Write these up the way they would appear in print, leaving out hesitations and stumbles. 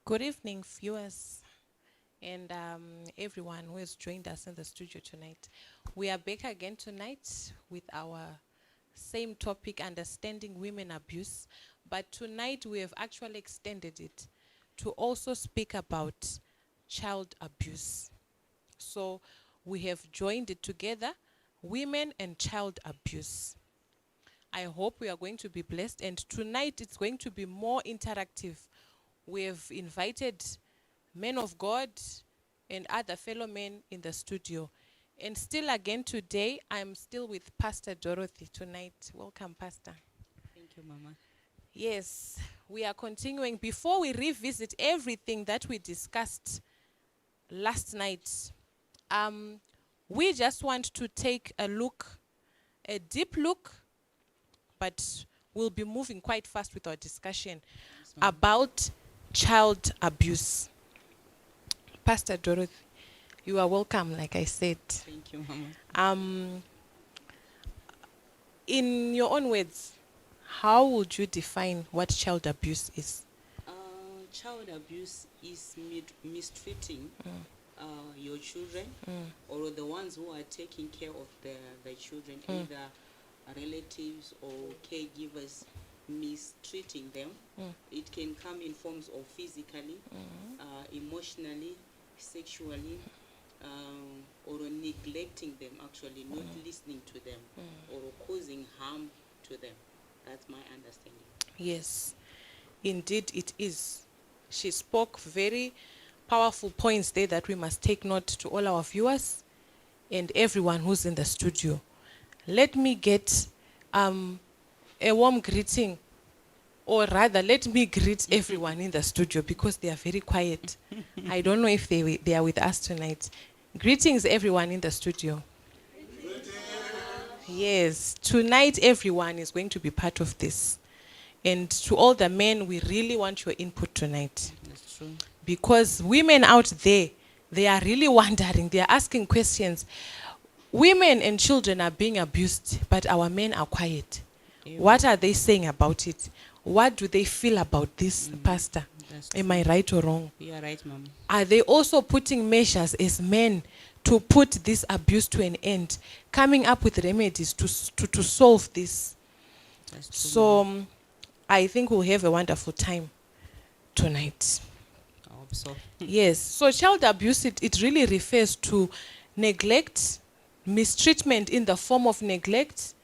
Good evening, viewers, and everyone who has joined us in the studio tonight. We are back again tonight with our same topic, understanding women abuse. But tonight we have actually extended it to also speak about child abuse. So we have joined it together, women and child abuse. I hope we are going to be blessed. And tonight it's going to be more interactive. We have invited men of God and other fellow men in the studio. And still again today, I'm still with Pastor Dorothy tonight. Welcome, Pastor. Thank you, Mama. Yes, we are continuing. Before we revisit everything that we discussed last night, um, we just want to take a look, a deep look, but we'll be moving quite fast with our discussion Yes, Mama. about child abuse. Pastor Dorothy, you are welcome, like I said. Thank you, Mama. Um, in your own words, how would you define what child abuse is? Child abuse is mistreating your children Mm, or the ones who are taking care of the children, either relatives or caregivers, mistreating them. mm, It can come in forms of physically, emotionally, sexually, or neglecting them, actually, not listening to them, or causing harm to them. That's my understanding. yes, indeed it is. She spoke very powerful points there that we must take note to all our viewers and everyone who's in the studio. Let me get a warm greeting, or rather, let me greet everyone in the studio because they are very quiet. I don't know if they are with us tonight. Greetings, everyone in the studio. Yes, tonight everyone is going to be part of this. And to all the men, we really want your input tonight. That's true. Because women out there, they are really wondering, they are asking questions. Women and children are being abused, but our men are quiet. Yeah. What are they saying about it? What do they feel about this, Pastor? That's Am true. I right or wrong? You are right, Mom. Are they also putting measures as men to put this abuse to an end, coming up with remedies to solve this? That's true. So Mama. I think we'll have a wonderful time tonight. I hope so. Yes, so child abuse, it really refers to neglect, mistreatment in the form of neglect,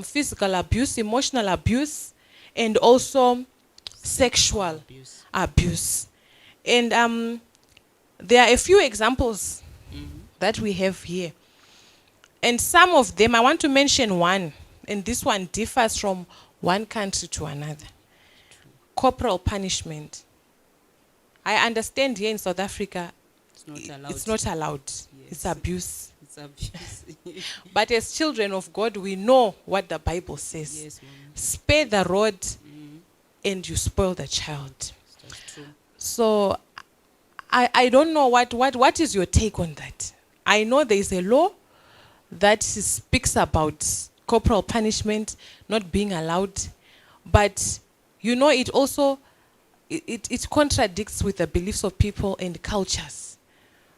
physical abuse, emotional abuse, and also sexual abuse. abuse. And there are a few examples Mm-hmm. that we have here. And some of them, I want to mention one, and this one differs from one country to another. Corporal punishment. I understand here in South Africa, It's not allowed. it's not allowed. Yes. It's abuse. It's abuse. But as children of God, we know what the Bible says. Yes, Mama. Spare the rod Mm-hmm. and you spoil the child. That's true. So I don't know what is your take on that. I know there is a law that speaks about corporal punishment not being allowed, but you know it also it contradicts with the beliefs of people and cultures,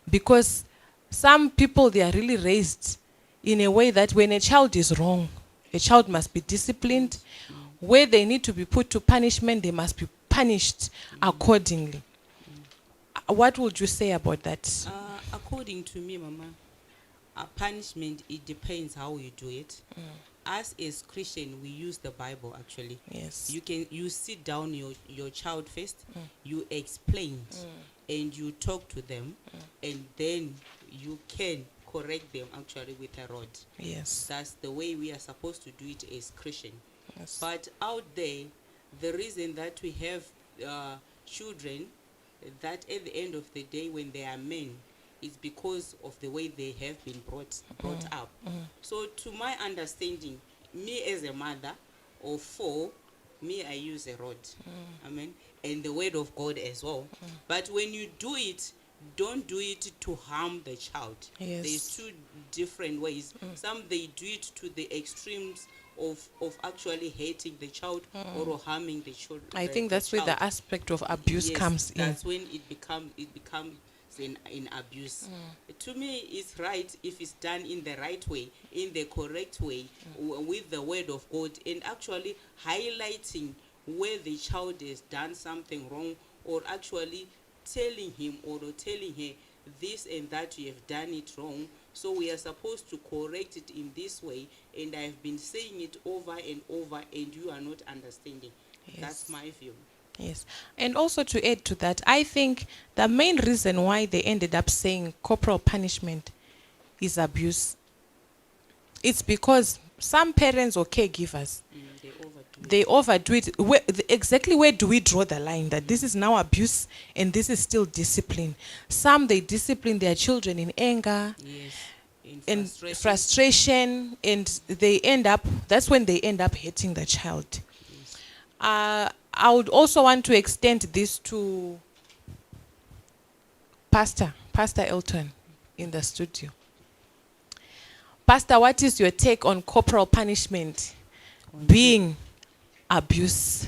because some people, they are really raised in a way that when a child is wrong, a child must be disciplined. Where they need to be put to punishment, they must be punished accordingly. What would you say about that? According to me, Mama, punishment, it depends how you do it. Us as Christian, we use the Bible, actually. Yes. You sit down your child first, you explain, and you talk to them, and then you can correct them, actually, with a rod. Yes. That's the way we are supposed to do it as Christian. Yes. But out there, the reason that we have children, that at the end of the day, when they are men, is because of the way they have been brought up. So to my understanding, me as a mother of four, me, I use a rod. Amen. And the word of God as well. But when you do it, don't do it to harm the child. Yes. There's two different ways. Some, they do it to the extremes of actually hating the child or harming the child. I think The that's where child. the aspect of abuse Yes, comes in. that's when it becomes in abuse. To me, it's right if it's done in the right way, in the correct way, with the word of God, and actually highlighting where the child has done something wrong, or actually telling him or telling her this and that you have done it wrong. So we are supposed to correct it in this way, and I've been saying it over and over, and you are not understanding. That's Yes. my view. Yes. And also to add to that, I think the main reason why they ended up saying corporal punishment is abuse, it's because some parents or caregivers, They overdo it. they overdo it. Exactly where do we draw the line that this is now abuse and this is still discipline? Some, they discipline their children in anger Yes, in and frustration. frustration, and they end up, that's when they end up hating the child. Yes. I would also want to extend this to Pastor Elton in the studio. Pastor, what is your take on corporal punishment being abuse?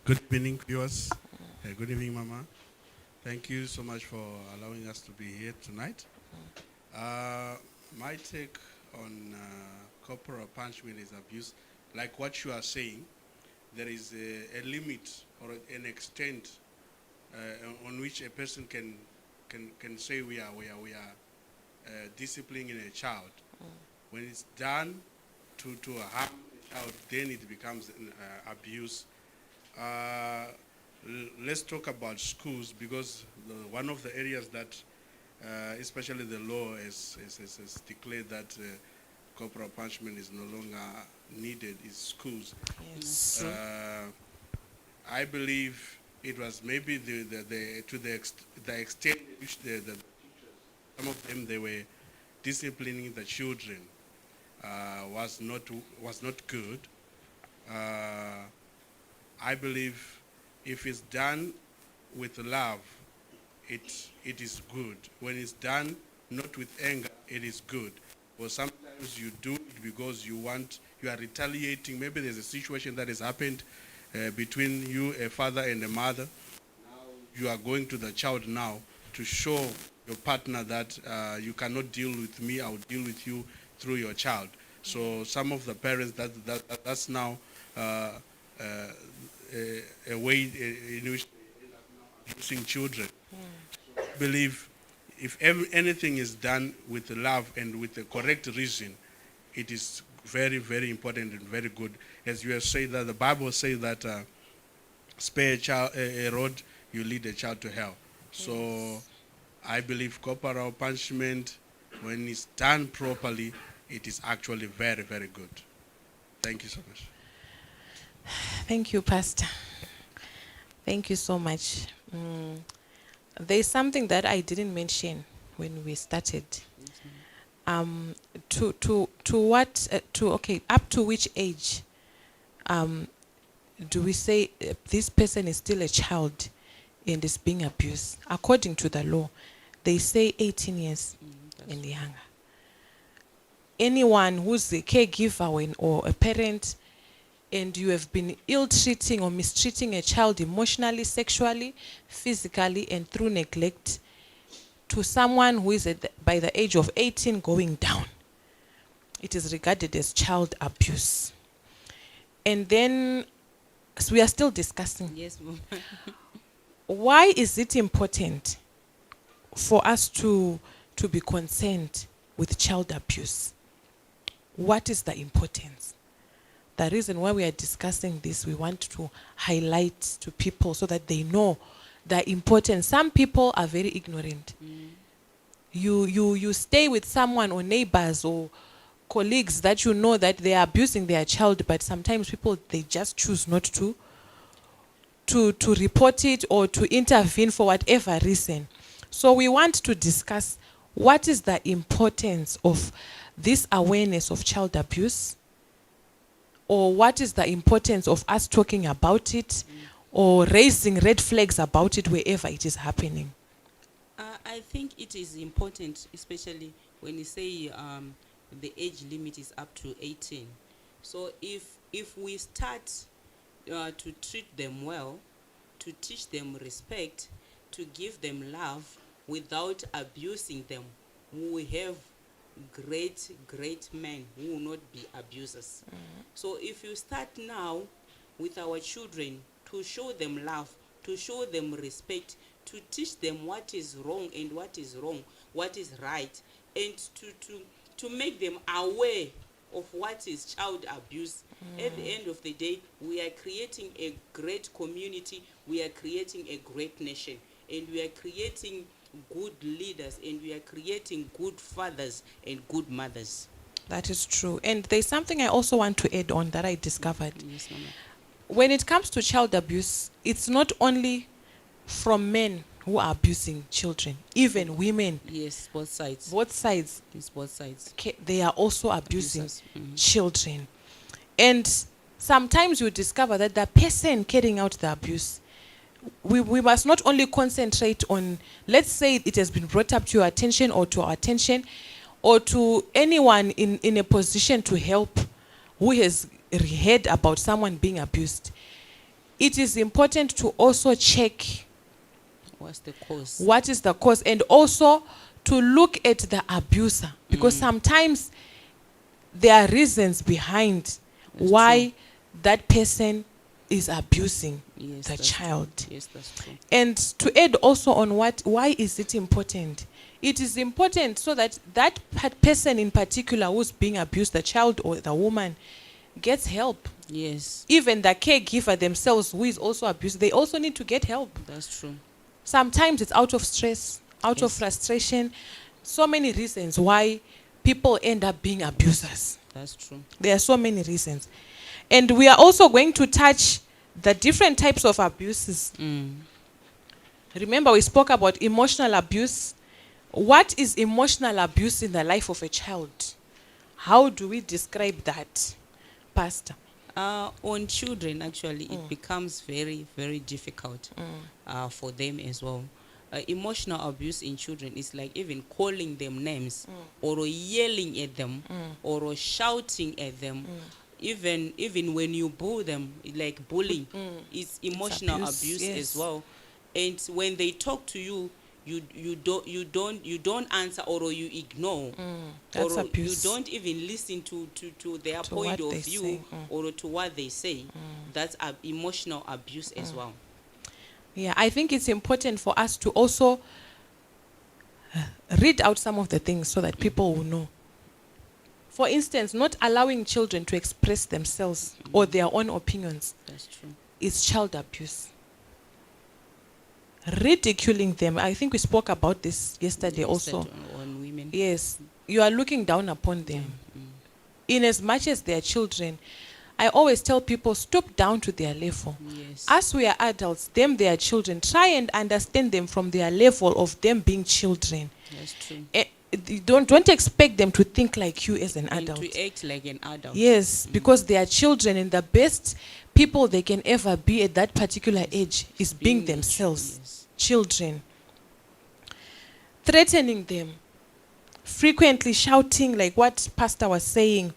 Good evening, viewers. Good evening, Mama. Thank you so much for allowing us to be here tonight. My take on corporal punishment is abuse. Like what you are saying, there is a limit or an extent on which a person can say we are disciplining a child. When it's done to harm a child, then it becomes an abuse. Let's talk about schools, because one of the areas that, especially the law, has declared that corporal punishment is no longer needed is schools. Yes. I believe it was maybe the extent which some of them they were disciplining the children was not good. I believe if it's done with love, it is good. When it's done not with anger, it is good. Or sometimes you do it because you are retaliating. Maybe there's a situation that has happened between you, a father and a mother. Now you are going to the child now to show your partner that you cannot deal with me, I will deal with you through your child. So some of the parents, that's now a way in which they end up abusing children. I believe if anything is done with love and with the correct reason, it is very, very important and very good. As you have said, that the Bible says that spare a child a road, you lead a child to hell. So I believe corporal punishment, when it's done properly, it is actually very, very good. Thank you so much. Thank you, Pastor. Thank you so much. There's something that I didn't mention when we started. Up to which age do we say this person is still a child and is being abused? According to the law, they say 18 years and younger. Anyone who's a caregiver or a parent and you have been ill-treating or mistreating a child emotionally, sexually, physically, and through neglect, to someone who is by the age of 18 going down, it is regarded as child abuse. And then, so we are still discussing. Yes, Mom. Why is it important for us to be concerned with child abuse? What is the importance? The reason why we are discussing this, we want to highlight to people so that they know the importance. Some people are very ignorant. You stay with someone or neighbors or colleagues that you know that they are abusing their child, but sometimes people, they just choose not to report it or to intervene for whatever reason. So we want to discuss what is the importance of this awareness of child abuse, or what is the importance of us talking about it, or raising red flags about it wherever it is happening? I think it is important, especially when you say the age limit is up to 18. So if we start to treat them well, to teach them respect, to give them love without abusing them, we will have great men who will not be abusers. So if you start now with our children, to show them love, to show them respect, to teach them what is wrong and what is wrong, what is right, and to make them aware of what is child abuse. At the end of the day, we are creating a great community, we are creating a great nation, and we are creating good leaders, and we are creating good fathers and good mothers. That is true. And there's something I also want to add on that I discovered. Yes, Mama. When it comes to child abuse, it's not only from men who are abusing children, even women, Yes, both sides. both sides, It's both sides. they are also abusing Abusers. Mhm. children. And sometimes you discover that the person carrying out the abuse, we must not only concentrate on, let's say it has been brought up to your attention or to our attention or to anyone in a position to help who has heard about someone being abused. It is important to also check What's the cause? what is the cause and also to look at the abuser, because sometimes there are reasons behind That's why that person is abusing Yes, the that's child. True. Yes, that's true. And to add also on why is it important? It is important so that that person in particular who's being abused, the child or the woman, gets help. Yes, Even the caregiver themselves who is also abused, they also need to get help. that's true. Sometimes it's out of stress, out of Yes. frustration. So many reasons why people end up being abusers. That's true. There are so many reasons. And we are also going to touch the different types of abuses. Remember, we spoke about emotional abuse. What is emotional abuse in the life of a child? How do we describe that, Pastor? On children, actually, it becomes very, very difficult for them as well. Emotional abuse in children is like even calling them names or yelling at them or shouting at them. Even when you bully them, like bullying, it's emotional abuse, abuse yes. as well. And when they talk to you, you don't answer or you ignore, That's or abuse. you don't even listen to their To point what they of view say. or to what they say. That's emotional abuse as well. Yeah, I think it's important for us to also read out some of the things so that people will know. For instance, not allowing children to express themselves or their own opinions That's true. is child abuse. Ridiculing them, I think we spoke about this yesterday Yes, also. that on women. Yes, you are looking down upon them. In as much as they are children, I always tell people, stoop down to their level. Yes. As we are adults, them they are children. Try and understand them from their level of them being children. That's true. Don't expect them to think like you as an And adult. to act like an adult. Yes, because they are children, and the best people they can ever be at that particular age is being themselves. Yes. Children. Threatening them, frequently shouting, like what Pastor was saying,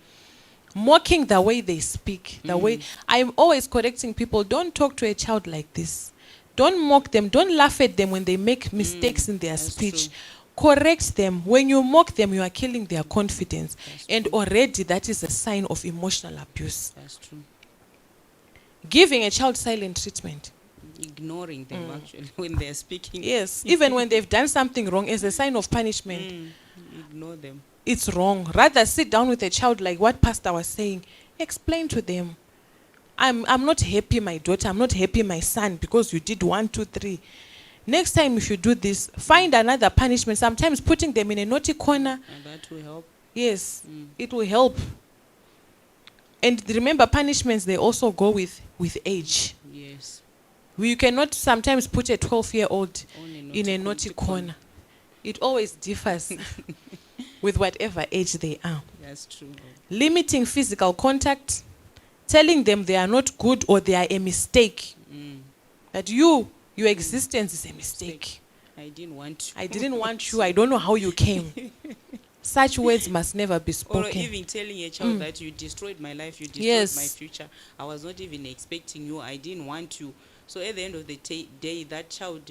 mocking the way they speak, the way I'm always correcting people. Don't talk to a child like this. Don't mock them. Don't laugh at them when they make mistakes in their that's speech. true. Correct them. When you mock them, you are killing their confidence. That's And true. already that is a sign of emotional abuse. That's true. Giving a child silent treatment. Ignoring them actually when they're speaking. Yes, even when they've done something wrong as a sign of punishment. Ignore them. It's wrong. Rather sit down with a child like what Pastor was saying. Explain to them. I'm not happy, my daughter. I'm not happy, my son, because you did 1, 2, 3. Next time if you do this, find another punishment. Sometimes putting them in a naughty corner. And that will help. Yes, it will help. And remember, punishments, they also go with age. Yes. You cannot sometimes put a 12-year-old On in a naughty corner. It always differs with whatever age they are. That's true. Limiting physical contact, telling them they are not good or they are a mistake. That your existence is a mistake. I didn't want you. I didn't want you. I don't know how you came. Such words must never be Or spoken. even telling a child that you destroyed my life, you destroyed my Yes. future. I was not even expecting you. I didn't want you. So at the end of the day, that child,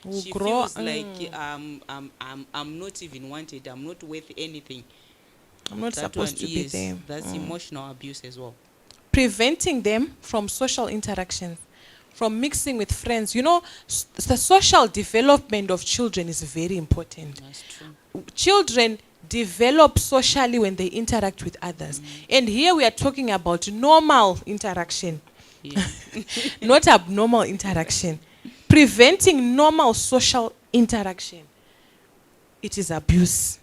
Will she grow, feels like I'm not even wanted. I'm not worth anything. I'm not That supposed one to be is there. that's emotional abuse as well. Preventing them from social interactions, from mixing with friends. You know, the social development of children is very important. That's true. Children develop socially when they interact with others. And here we are talking about normal interaction, Yeah. not abnormal interaction. Preventing normal social interaction, it is abuse.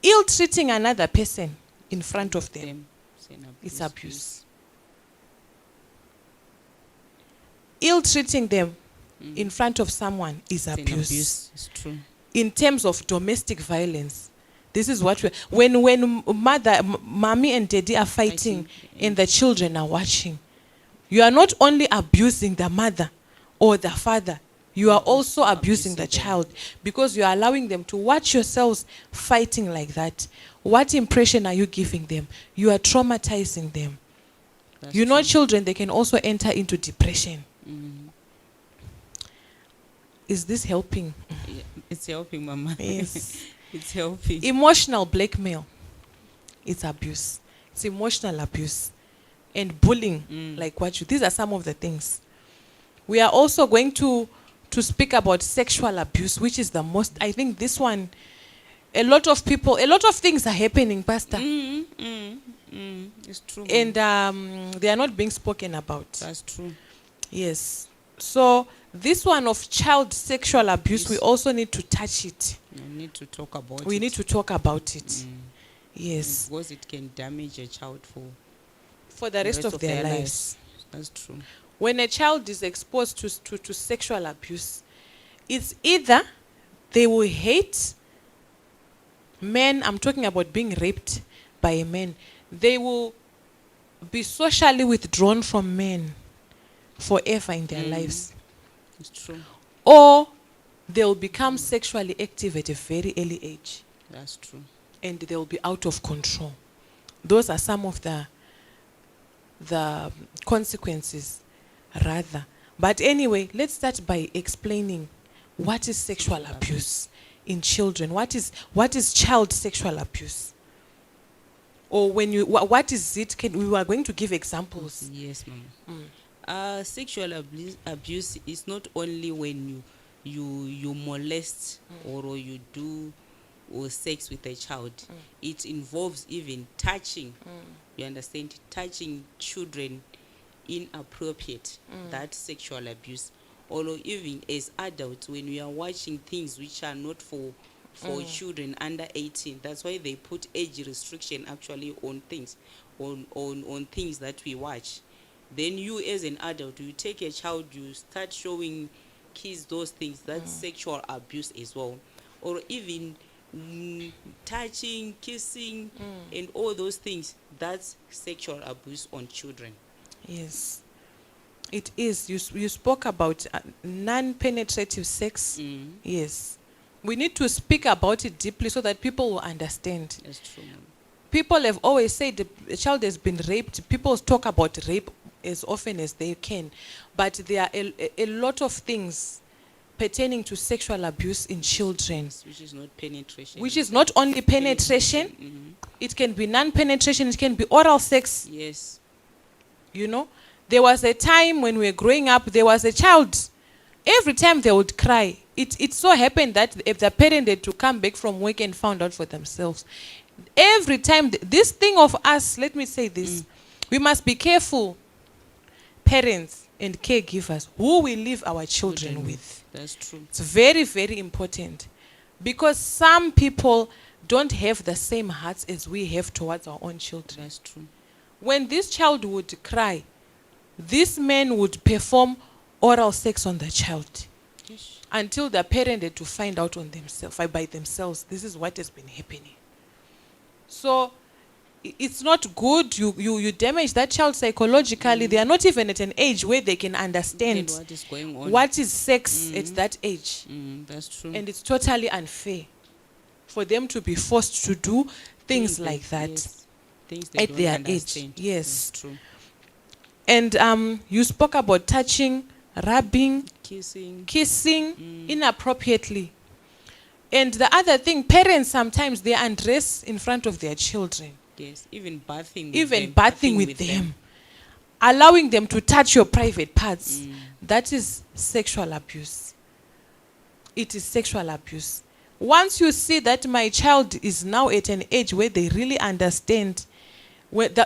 Ill-treating another person in front of them, It's an it's abuse. abuse. Ill-treating them in front of someone is It's an abuse. abuse. It's true. In terms of domestic violence, this is what when mommy and daddy are fighting and the children are watching, you are not only abusing the mother or the father, you are also abusing the abusing them. child, because you are allowing them to watch yourselves fighting like that. What impression are you giving them? You are traumatizing them. That's You know, true. children, they can also enter into depression. Mhm. Is this helping? Yeah, it's helping, Mama. Yes. It's helping. Emotional blackmail, it's abuse. It's emotional abuse. And bullying, like what you, these are some of the things. We are also going to speak about sexual abuse, which is the most, I think this one, a lot of things are happening, Pastor. It's true. And they are not being spoken about. That's true. Yes. So this one of child sexual abuse, we Yes. also need to touch it. We need to talk about it. We need to talk about it. Yes. Because it can damage a child For the rest of their lives. That's true. When a child is exposed to sexual abuse, it's either they will hate men. I'm talking about being raped by a man. They will be socially withdrawn from men forever in their lives. It's true. Or they'll become sexually active at a very early age, That's true. and they'll be out of control. Those are some of the consequences, rather. But anyway, let's start by explaining what is sexual abuse in children. What is child sexual abuse? Or when you what is it? We are going to give examples. Yes, Mama. Sexual abuse is not only when you molest or you do or sex with a child. It involves even touching. You understand? Touching children inappropriate. That's sexual abuse. Or even as adults, when we are watching things which are not for children under 18, that's why they put age restriction actually on things, on things that we watch. Then you as an adult, you take a child, you start showing kids those things. That's sexual abuse as well. Or even touching, kissing, and all those things. That's sexual abuse on children. Yes, it is. You spoke about non-penetrative sex. Yes, we need to speak about it deeply so that people will understand. That's true. People have always said a child has been raped. People talk about rape as often as they can, but there are a lot of things pertaining to sexual abuse in children, Which is not penetration. which is not only penetration. It can be non-penetration. It can be oral sex. Yes. You know, there was a time when we were growing up, there was a child, every time they would cry, it so happened that if the parent had to come back from work and found out for themselves, every time, this thing of us, let me say this, we must be careful, parents and caregivers, who we leave our children with. That's true. It's very, very important, because some people don't have the same hearts as we have towards our own children. That's true. When this child would cry, this man would perform oral sex on the child Yes. until the parent had to find out on themselves, by themselves, this is what has been happening. So it's not good. You damage that child psychologically. They are not even at an age where they can understand And what is going on? what is sex at that age. That's true. And it's totally unfair for them to be forced to do things like that yes, things they at don't their understand. age. Yes. That's true. And you spoke about touching, rubbing, Kissing. inappropriately. And the other thing, parents sometimes they undress in front of their children, Yes, even bathing. With even them, bathing with them, allowing them to touch your private parts. Mm. That is sexual abuse. It is sexual abuse. Once you see that my child is now at an age where they really understand,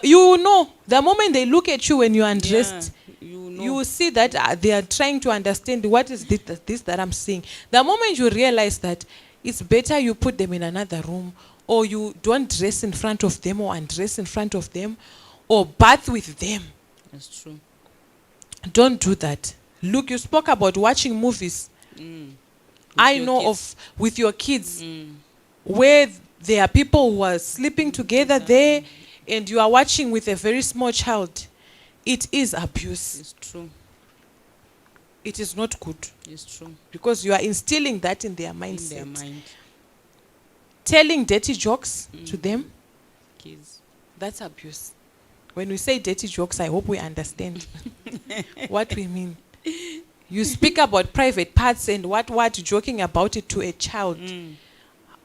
you know, the moment they look at you when you undressed, you know. you will see that they are trying to understand what is this that I'm seeing. The moment you realize that, it's better you put them in another room, or you don't dress in front of them or undress in front of them, or bath with them. That's true. Don't do that. Look, you spoke about watching movies. I know of with your kids where there are people who are sleeping together there, and you are watching with a very small child. It is abuse. It's true. It is not good, It's true. because you are instilling that in their In mindset. their mind. Telling dirty jokes to them, Kids. that's abuse. When we say dirty jokes, I hope we understand what we mean. You speak about private parts and what joking about it to a child.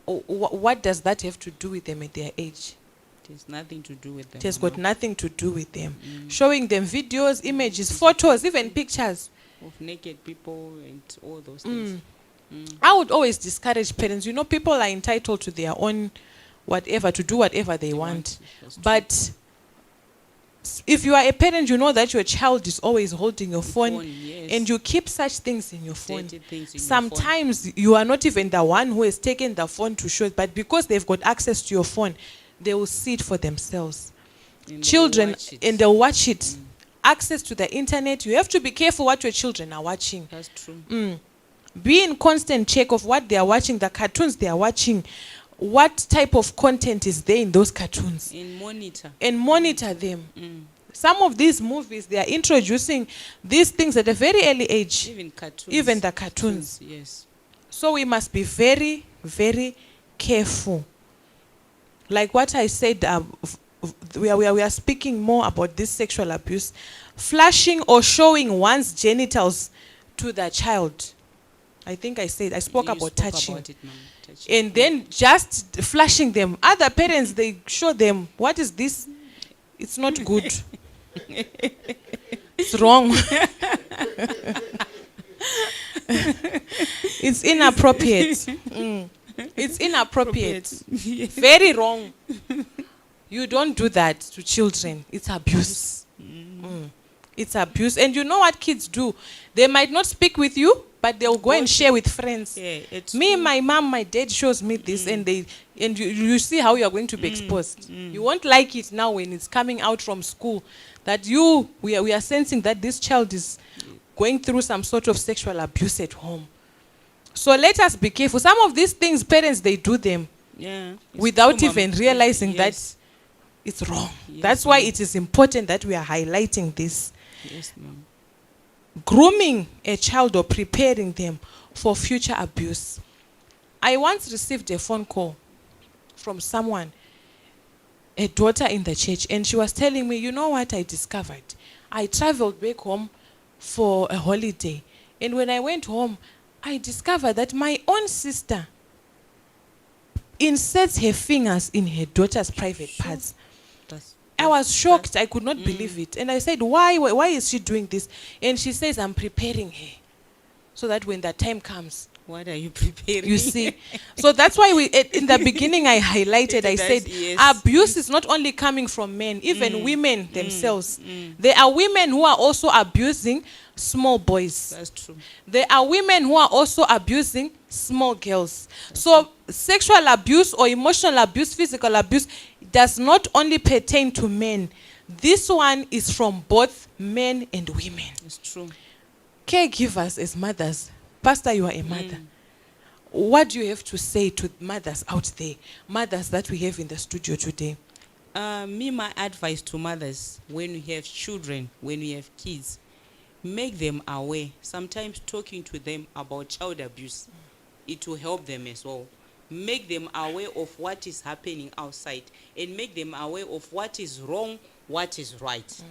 What does that have to do with them at their age? It has nothing to do with them. It has got nothing to do with them. Showing them videos, images, photos, even pictures. Of naked people and all those things. I would always discourage parents. You know, people are entitled to their own whatever, to do whatever they want. That's true. But if you are a parent, you know that your child is always holding your phone, yes. and you keep such things in your phone. Dirty things in your Sometimes you are not even the one who has taken the phone to show it, but because they've got access to your phone, they will see it for themselves. phone. And Children, they'll watch it. and they'll watch it. Access to the internet. You have to be careful what your children are watching. That's true. Be in constant check of what they are watching, the cartoons they are watching, what type of content is there in those cartoons, And monitor. and monitor them. Some of these movies, they are introducing these things at a very early age, Even cartoons. even the cartoons. Yes. So we must be very, very careful. Like what I said, we are speaking more about this sexual abuse. Flashing or showing one's genitals to the child. I think I spoke You about spoke touching. about it, Mama. Touching. And then just flashing them. Other parents, they show them, what is this? It's not good. It's wrong. It's inappropriate. It's inappropriate. Very wrong. You don't do that to children. It's abuse. It's abuse. And you know what kids do? They might not speak with you, but they'll go and share with friends. Yeah, it's Me, my mom, my dad shows me this, and you see how you are going to be exposed. You won't like it now when it's coming out from school that we are sensing that this child is going through some sort of sexual abuse at home. So let us be careful. Some of these things, parents, they do them it's without true, even Mama. realizing Yes. that it's wrong. Yes, That's why Mama. it is important that we are highlighting this. Yes, Mom. Grooming a child or preparing them for future abuse. I once received a phone call from someone, a daughter in the church, and she was telling me, you know what I discovered? I traveled back home for a holiday, and when I went home, I discovered that my own sister inserts her fingers in her daughter's private parts. I was shocked. I could not believe it. And I said, why is she doing this? And she says, I'm preparing her so that when that time comes, What are you preparing? you see. So that's why in the beginning I highlighted, I said, Yes. abuse is not only coming from men, even women themselves. There are women who are also abusing small boys. That's true. There are women who are also abusing small girls. So sexual abuse or emotional abuse, physical abuse, does not only pertain to men. This one is from both men and women. It's true. Caregivers as mothers. Pastor, you are a mother. What do you have to say to mothers out there? Mothers that we have in the studio today. My advice to mothers, when you have children, when you have kids, make them aware. Sometimes talking to them about child abuse, it will help them as well. Make them aware of what is happening outside, and make them aware of what is wrong, what is right.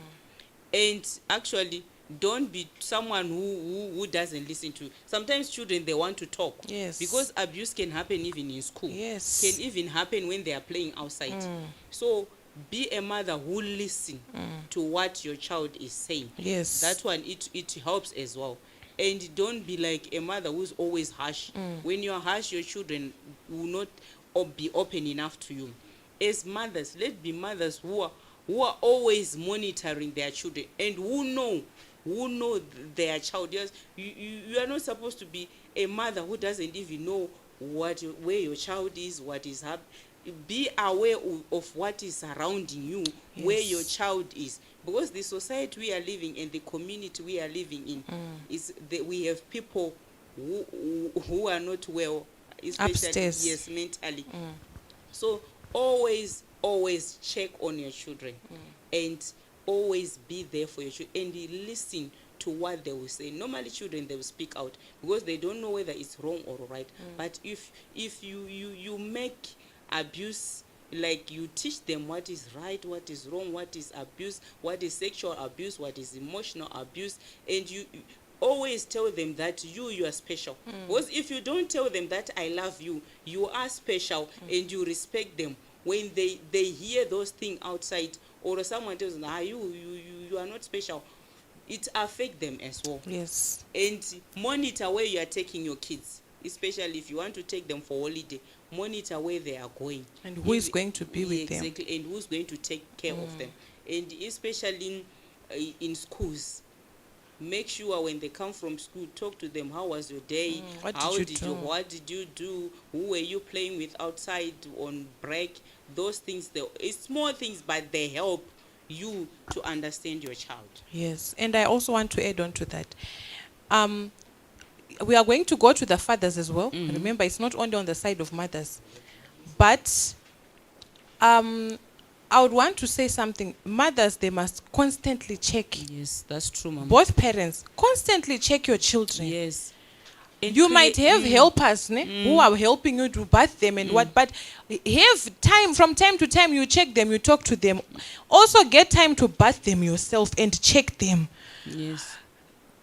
And actually, don't be someone who doesn't listen to. Sometimes children, they want to talk. Yes. Because abuse can happen even in school. Yes. Can even happen when they are playing outside. So be a mother who listen to what your child is saying. Yes. That one, it helps as well. And don't be like a mother who's always harsh. When you're harsh, your children will not be open enough to you. As mothers, let's be mothers who are always monitoring their children, and who know their child. Yes, you are not supposed to be a mother who doesn't even know where your child is, what is happening. Be aware of what is surrounding you, where Yes. your child is, because the society we are living and the community we are living in is that we have people who are not well, especially Upstairs. yes, mentally. So always check on your children, and always be there for your children, and listen to what they will say. Normally children, they will speak out because they don't know whether it's wrong or right. But if you make abuse, like you teach them what is right, what is wrong, what is abuse, what is sexual abuse, what is emotional abuse, and you always tell them that you are special. Because if you don't tell them that I love you, you are special, and you respect them, when they hear those things outside, or someone tells them, you are not special, it affects them as well. Yes. And monitor where you are taking your kids, especially if you want to take them for holiday. Monitor where they are going, And who is going to be with them. Exactly, and who's going to take care of them. And especially in schools, make sure when they come from school, talk to them. How was your day? What How did you do? What did you do? Who were you playing with outside on break? Those things, it's small things, but they help you to understand your child. Yes. And I also want to add on to that. We are going to go to the fathers as well. Remember, it's not only on the side of mothers. But I would want to say something. Mothers, they must constantly check. Yes, that's true, Mama. Both parents, constantly check your children. Yes. You might have helpers who are helping you to bath them and what, but have time, from time to time you check them, you talk to them. Also get time to bath them yourself and check them. Yes.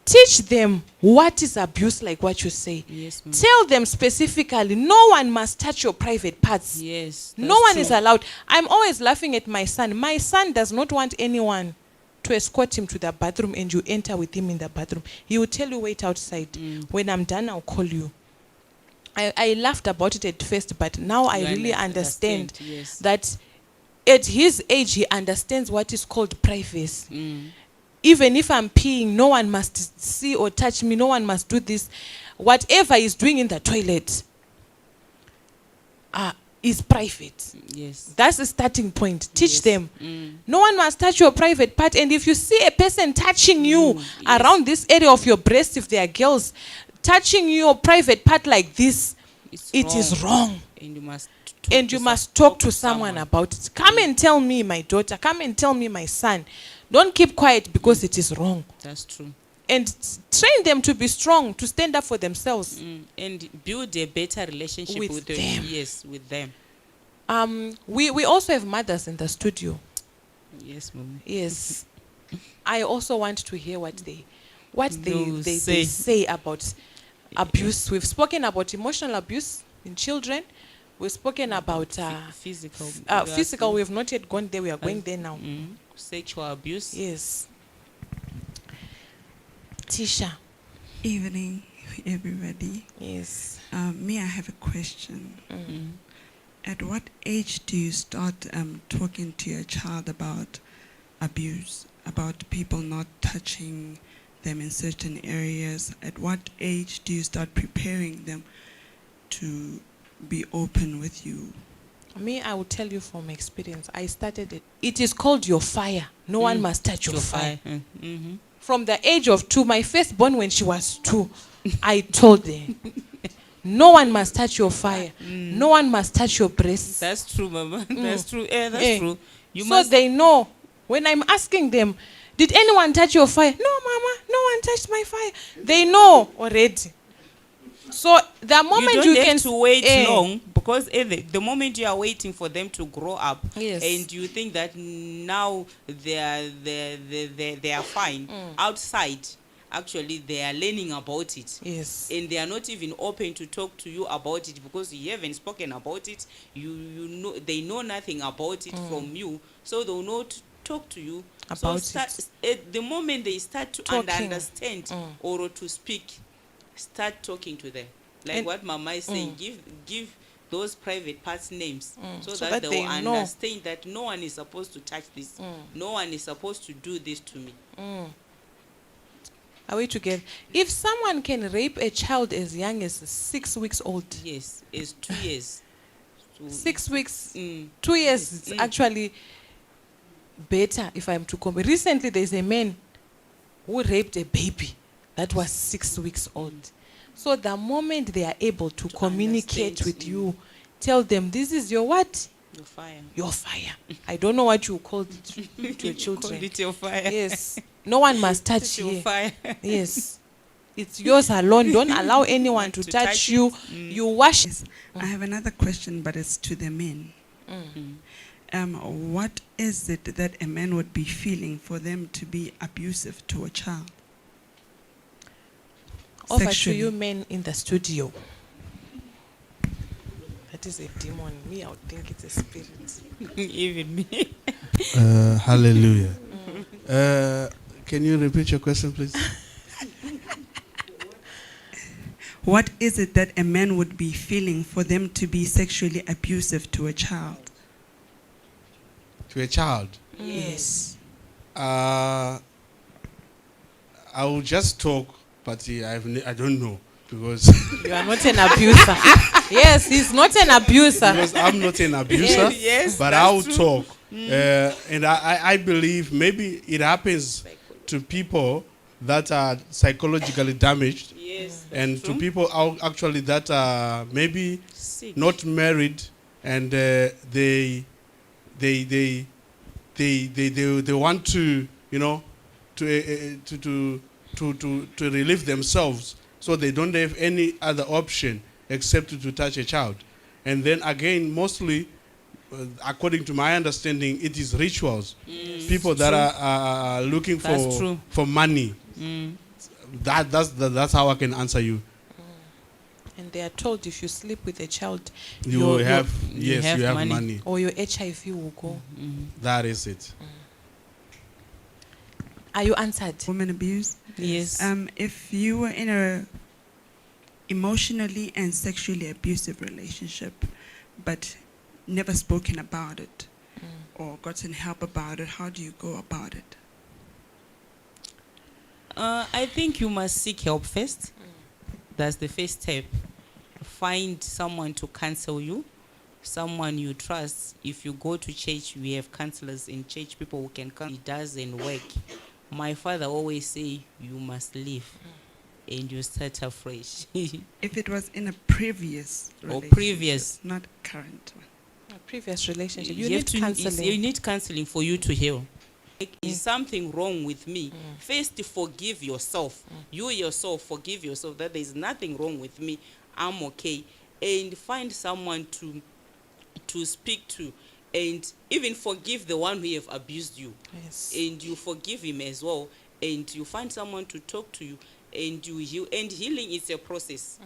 Teach them what is abuse, like what you say. Yes, ma'am. Tell them specifically, no one must touch your private parts. Yes. No one is allowed. I'm always laughing at my son. My son does not want anyone to escort him to the bathroom and you enter with him in the bathroom. He will tell you, wait outside. When I'm done, I'll call you. I laughed about it at first, but now I really understand yes. that at his age, he understands what is called privacy. Even if I'm peeing, no one must see or touch me. No one must do this. Whatever he's doing in the toilet is private. Yes. That's the starting point. Teach Yes. them. No one must touch your private part. And if you see a person touching you around this area of your breast, if they are girls, touching your private part like this, it is wrong. And you must talk to someone about it. Come and tell me, my daughter. Come and tell me, my son. Don't keep quiet because it is wrong. That's true. And train them to be strong, to stand up for themselves. And build a better relationship With them. Yes, with them. We also have mothers in the studio. Yes, Mom. Yes. I also want to hear what they They say about abuse. We've spoken about emotional abuse in children. We've spoken about Physical. physical. We have not yet gone there. We are going there now. Sexual abuse. Yes. Tisha. Evening, everybody. Yes. Me, I have a question. At what age do you start talking to your child about abuse, about people not touching them in certain areas? At what age do you start preparing them to be open with you? Me, I will tell you from experience. I started it. It is called your fire. No one must touch your fire. From the age of 2, my firstborn, when she was 2, I told her, no one must touch your fire. No one must touch your breasts. That's true, Mama. That's true. That's true. You so must. they know when I'm asking them, did anyone touch your fire? No, mama, no one touched my fire. They know already. So the You moment don't you have can to wait eh, long, because the moment you are waiting for them to grow up, Yes. and you think that now they are fine outside, actually they are learning about it. Yes. And they are not even open to talk to you about it, because you haven't spoken about it. You know, they know nothing about it from you, so they will not talk to you. So About it. at the moment they start to Talking. understand or to speak, start talking to them, like And- what mama is saying. Give those private parts names, so So that that they they will know. understand that no one is supposed to touch this. No one is supposed to do this to me. Are we together? If someone can rape a child as young as 6 weeks old, Yes, it's 2 years. So 6 weeks, mm, 2 years, it's Mm. actually better if I'm to compare. Recently, there's a man who raped a baby that was 6 weeks old. So the moment they are able to communicate understand, with you, tell them, this is your what? your fire. Your fire. I don't know what you called it to your Call children. it your fire. Yes. No one must touch It's your here. fire. Yes. It's yours alone. Don't allow anyone to touch you. You wash. Yes. I have another question, but it's to the men. What is it that a man would be feeling for them to be abusive to a child? Over Sexually. to you men in the studio. That is a demon. Me, I would think it's a spirit. Even me. Hallelujah. Can you repeat your question, please? What is it that a man would be feeling for them to be sexually abusive to a child? To a child? Yes. I will just talk, but I don't know, because You are not an abuser. Yes, he's not an abuser. because I'm not an abuser. Yes, but that's I'll true. talk. And I believe maybe it happens to people that are psychologically damaged, Yes. and true. to people actually that are maybe Sick. not married, and they want to, you know, to relieve themselves, so they don't have any other option except to touch a child. And then again, mostly, according to my understanding, it is rituals. People that are looking That's true. for money. That's how I can answer you. And they are told if you sleep with a child, You your- have you yes, have you have money. money. or your HIV will go. That is it. Are you answered? Women abuse? Yes. If you were in a emotionally and sexually abusive relationship, but never spoken about it or gotten help about it, how do you go about it? I think you must seek help first. That's the first step. Find someone to counsel you, someone you trust. If you go to church, we have counselors in church, people who can counsel. It doesn't work. My father always say, you must leave and you start afresh. If it was in a previous Or relationship, previous. not current one. A previous relationship. You have need to- counseling. You need counseling for you to heal. Like, is something wrong with me? First, forgive yourself. You yourself, forgive yourself that there is nothing wrong with me. I'm okay. And find someone to speak to, and even forgive the one who have abused you. Yes. And you forgive him as well, and you find someone to talk to you, and you heal. And healing is a process.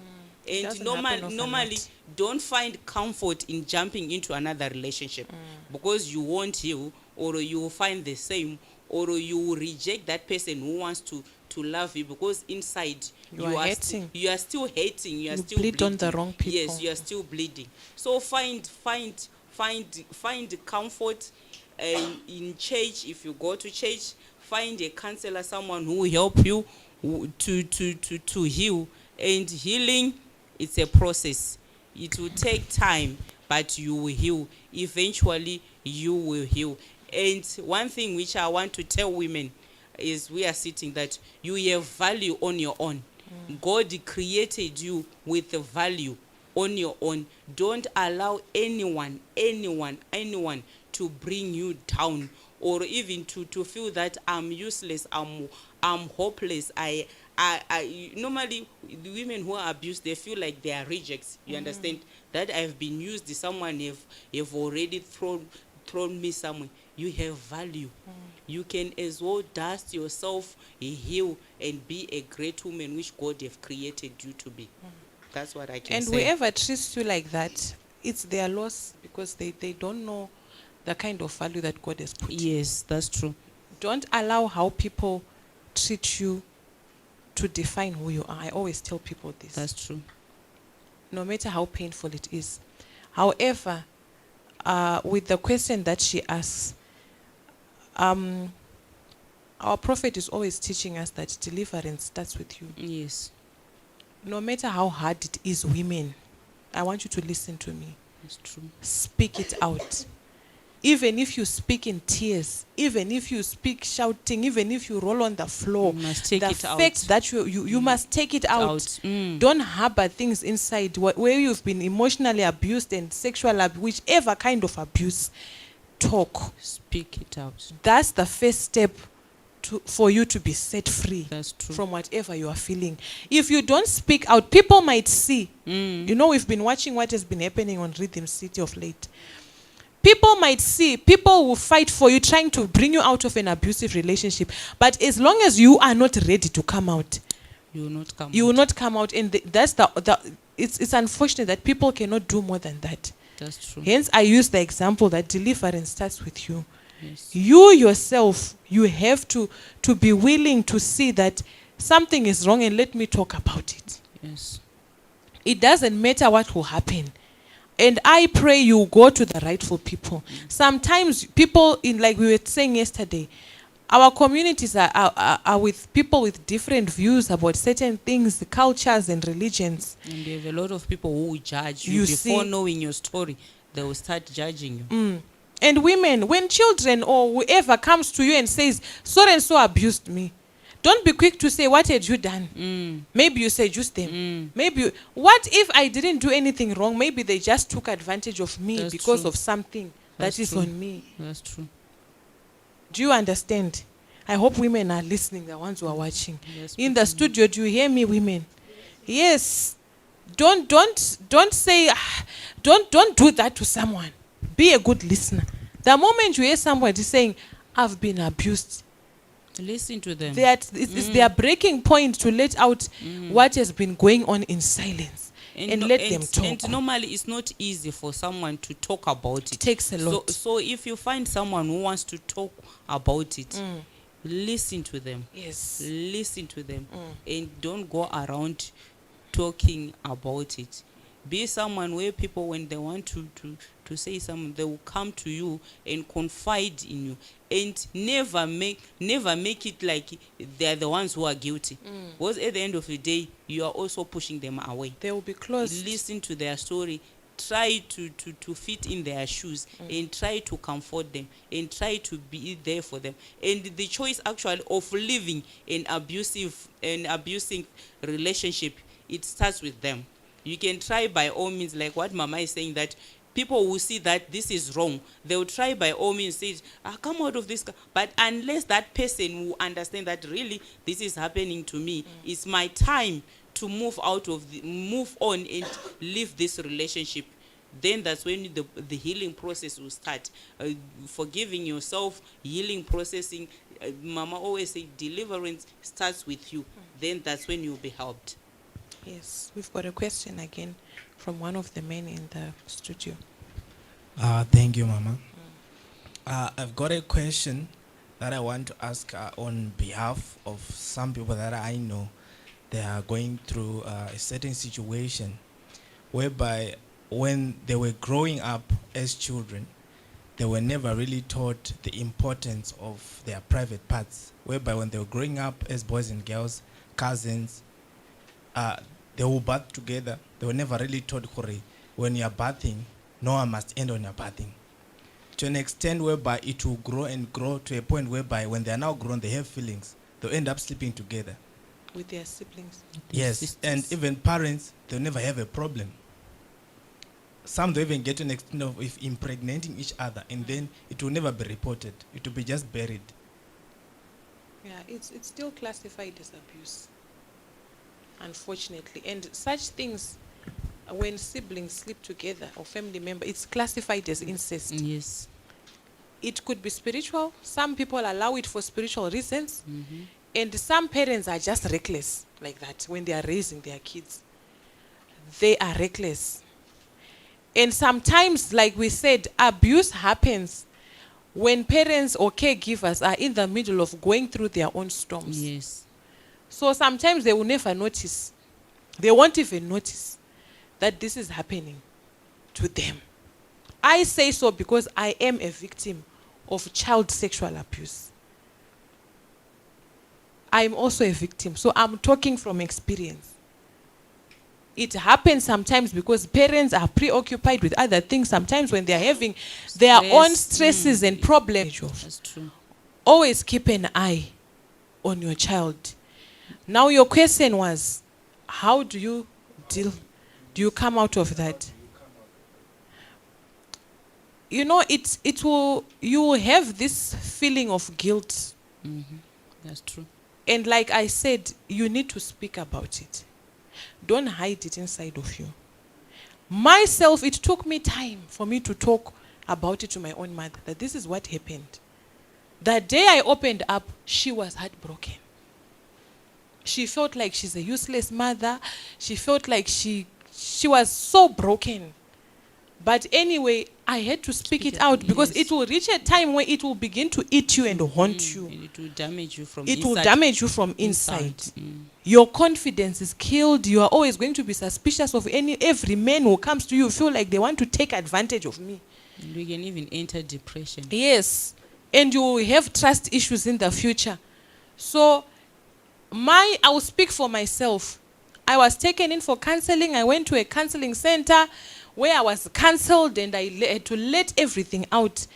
It And doesn't happen normally overnight. don't find comfort in jumping into another relationship, because you won't heal, or you will find the same, or you will reject that person who wants to love you, because inside You are hating. you are still hating, you are You still bleed bleeding. on the wrong people. Yes, you are still bleeding. So find comfort in church. If you go to church, find a counselor, someone who will help you to heal. And healing, it's a process. It will take time, but you will heal. Eventually, you will heal. And one thing which I want to tell women is, we are sitting, that you have value on your own. God created you with a value on your own. Don't allow anyone to bring you down, or even to feel that I'm useless, I'm hopeless. I normally, the women who are abused, they feel like they are rejects. You understand that I've been used. Someone have already thrown me somewhere. You have value. You can as well dust yourself, heal, and be a great woman which God have created you to be. That's what I can And say. whoever treats you like that, it's their loss, because they don't know the kind of value that God has put in. Yes, that's true. Don't allow how people treat you to define who you are. I always tell people this. That's true. No matter how painful it is. However, with the question that she asks, our prophet is always teaching us that deliverance starts with you. Yes, No matter how hard it is, women, I want you to listen to me. that's true. Speak it out. Even if you speak in tears, even if you speak shouting, even if you roll on the floor, You must take the it out. fact that you must take it out. Mm. Don't harbor things inside where you've been emotionally abused and sexual abuse, whichever kind of abuse. Talk. Speak it out. That's the first step for you to be set free That's true. from whatever you are feeling. If you don't speak out, people might see. Mm. You know, we've been watching what has been happening on Rhythm City of late. People might see, people will fight for you, trying to bring you out of an abusive relationship. But as long as you are not ready to come out, You will not come. you will out. not come out. And that's it's unfortunate that people cannot do more than that. That's true. Hence, I use the example that deliverance starts with you. Yes. You yourself, you have to be willing to see that something is wrong and let me talk about it. Yes. It doesn't matter what will happen. And I pray you go to the rightful people. Sometimes people, like we were saying yesterday, our communities are with people with different views about certain things, the cultures and religions. And you have a lot of people who will judge You you before see. knowing your story. They will start judging you. And women, when children or whoever comes to you and says, so and so abused me, don't be quick to say, what had you done? Maybe you seduced them. What if I didn't do anything wrong? Maybe they just took advantage of me That's because true. of something That's that is true. on me. That's true. Do you understand? I hope women are listening, the ones who are watching. Yes, In the studio, do you hear me, women? Yes. Don't say, don't do that to someone. Be a good listener. The moment you hear somebody saying, I've been abused, Listen to them. it's their breaking point to let out what has been going on in silence and no- let them talk. And normally it's not easy for someone to talk about it. It takes a lot. So if you find someone who wants to talk about it, listen to them. Yes. Listen to them. And don't go around talking about it. Be someone where people, when they want to say something, they will come to you and confide in you. And never make it like they're the ones who are guilty. Because at the end of the day, you are also pushing them away. They will be close. Listen to their story. Try to fit in their shoes and try to comfort them and try to be there for them. And the choice actually of living an abusing relationship, it starts with them. You can try by all means, like what Mama is saying, that people will see that this is wrong. They will try by all means, say, come out of this. But unless that person will understand that really this is happening to me, it's my time to move on and leave this relationship, then that's when the healing process will start. Forgiving yourself, healing processing. Mama always say deliverance starts with you. Then that's when you'll be helped. Yes. We've got a question again from one of the men in the studio. Thank you, Mama. I've got a question that I want to ask on behalf of some people that I know. They are going through a certain situation whereby when they were growing up as children, they were never really taught the importance of their private parts, whereby when they were growing up as boys and girls, cousins, they will bath together. They were never really taught, when you are bathing, no one must end on your bathing. To an extent whereby it will grow and grow to a point whereby when they are now grown, they have feelings. They'll end up sleeping together. With their siblings. Yes, Sisters. and even parents, they'll never have a problem. some don't even get to an extent of if impregnating each other, and then it will never be reported. It will be just buried. Yeah, it's still classified as abuse, unfortunately. And such things, when siblings sleep together or family member, it's classified as incest. Yes. It could be spiritual. Some people allow it for spiritual reasons. And some parents are just reckless like that when they are raising their kids. They are reckless. And sometimes, like we said, abuse happens when parents or caregivers are in the middle of going through their own storms. Yes. So sometimes they will never notice. They won't even notice that this is happening to them. I say so because I am a victim of child sexual abuse. I'm also a victim, so I'm talking from experience. It happens sometimes because parents are preoccupied with other things. Sometimes when they're having their own stresses and problems. That's true. Always keep an eye on your child. Now your question was, how do you deal? Do you come out of that? You know, you will have this feeling of guilt. That's true. And like I said, you need to speak about it. Don't hide it inside of you. Myself, it took me time for me to talk about it to my own mother, that this is what happened. The day I opened up, she was heartbroken. She felt like she's a useless mother. She felt like she was so broken. But anyway, I had to speak it out because yes. it will reach a time where it will begin to eat you and haunt you. And it will damage you from It inside. will damage you from inside. Mm. Your confidence is killed. You are always going to be suspicious of every man who comes to you. Feel like they want to take advantage of me. And we can even enter depression. Yes. And you will have trust issues in the future. So I will speak for myself. I was taken in for counseling. I went to a counseling center where I was counseled, and I had to let everything out.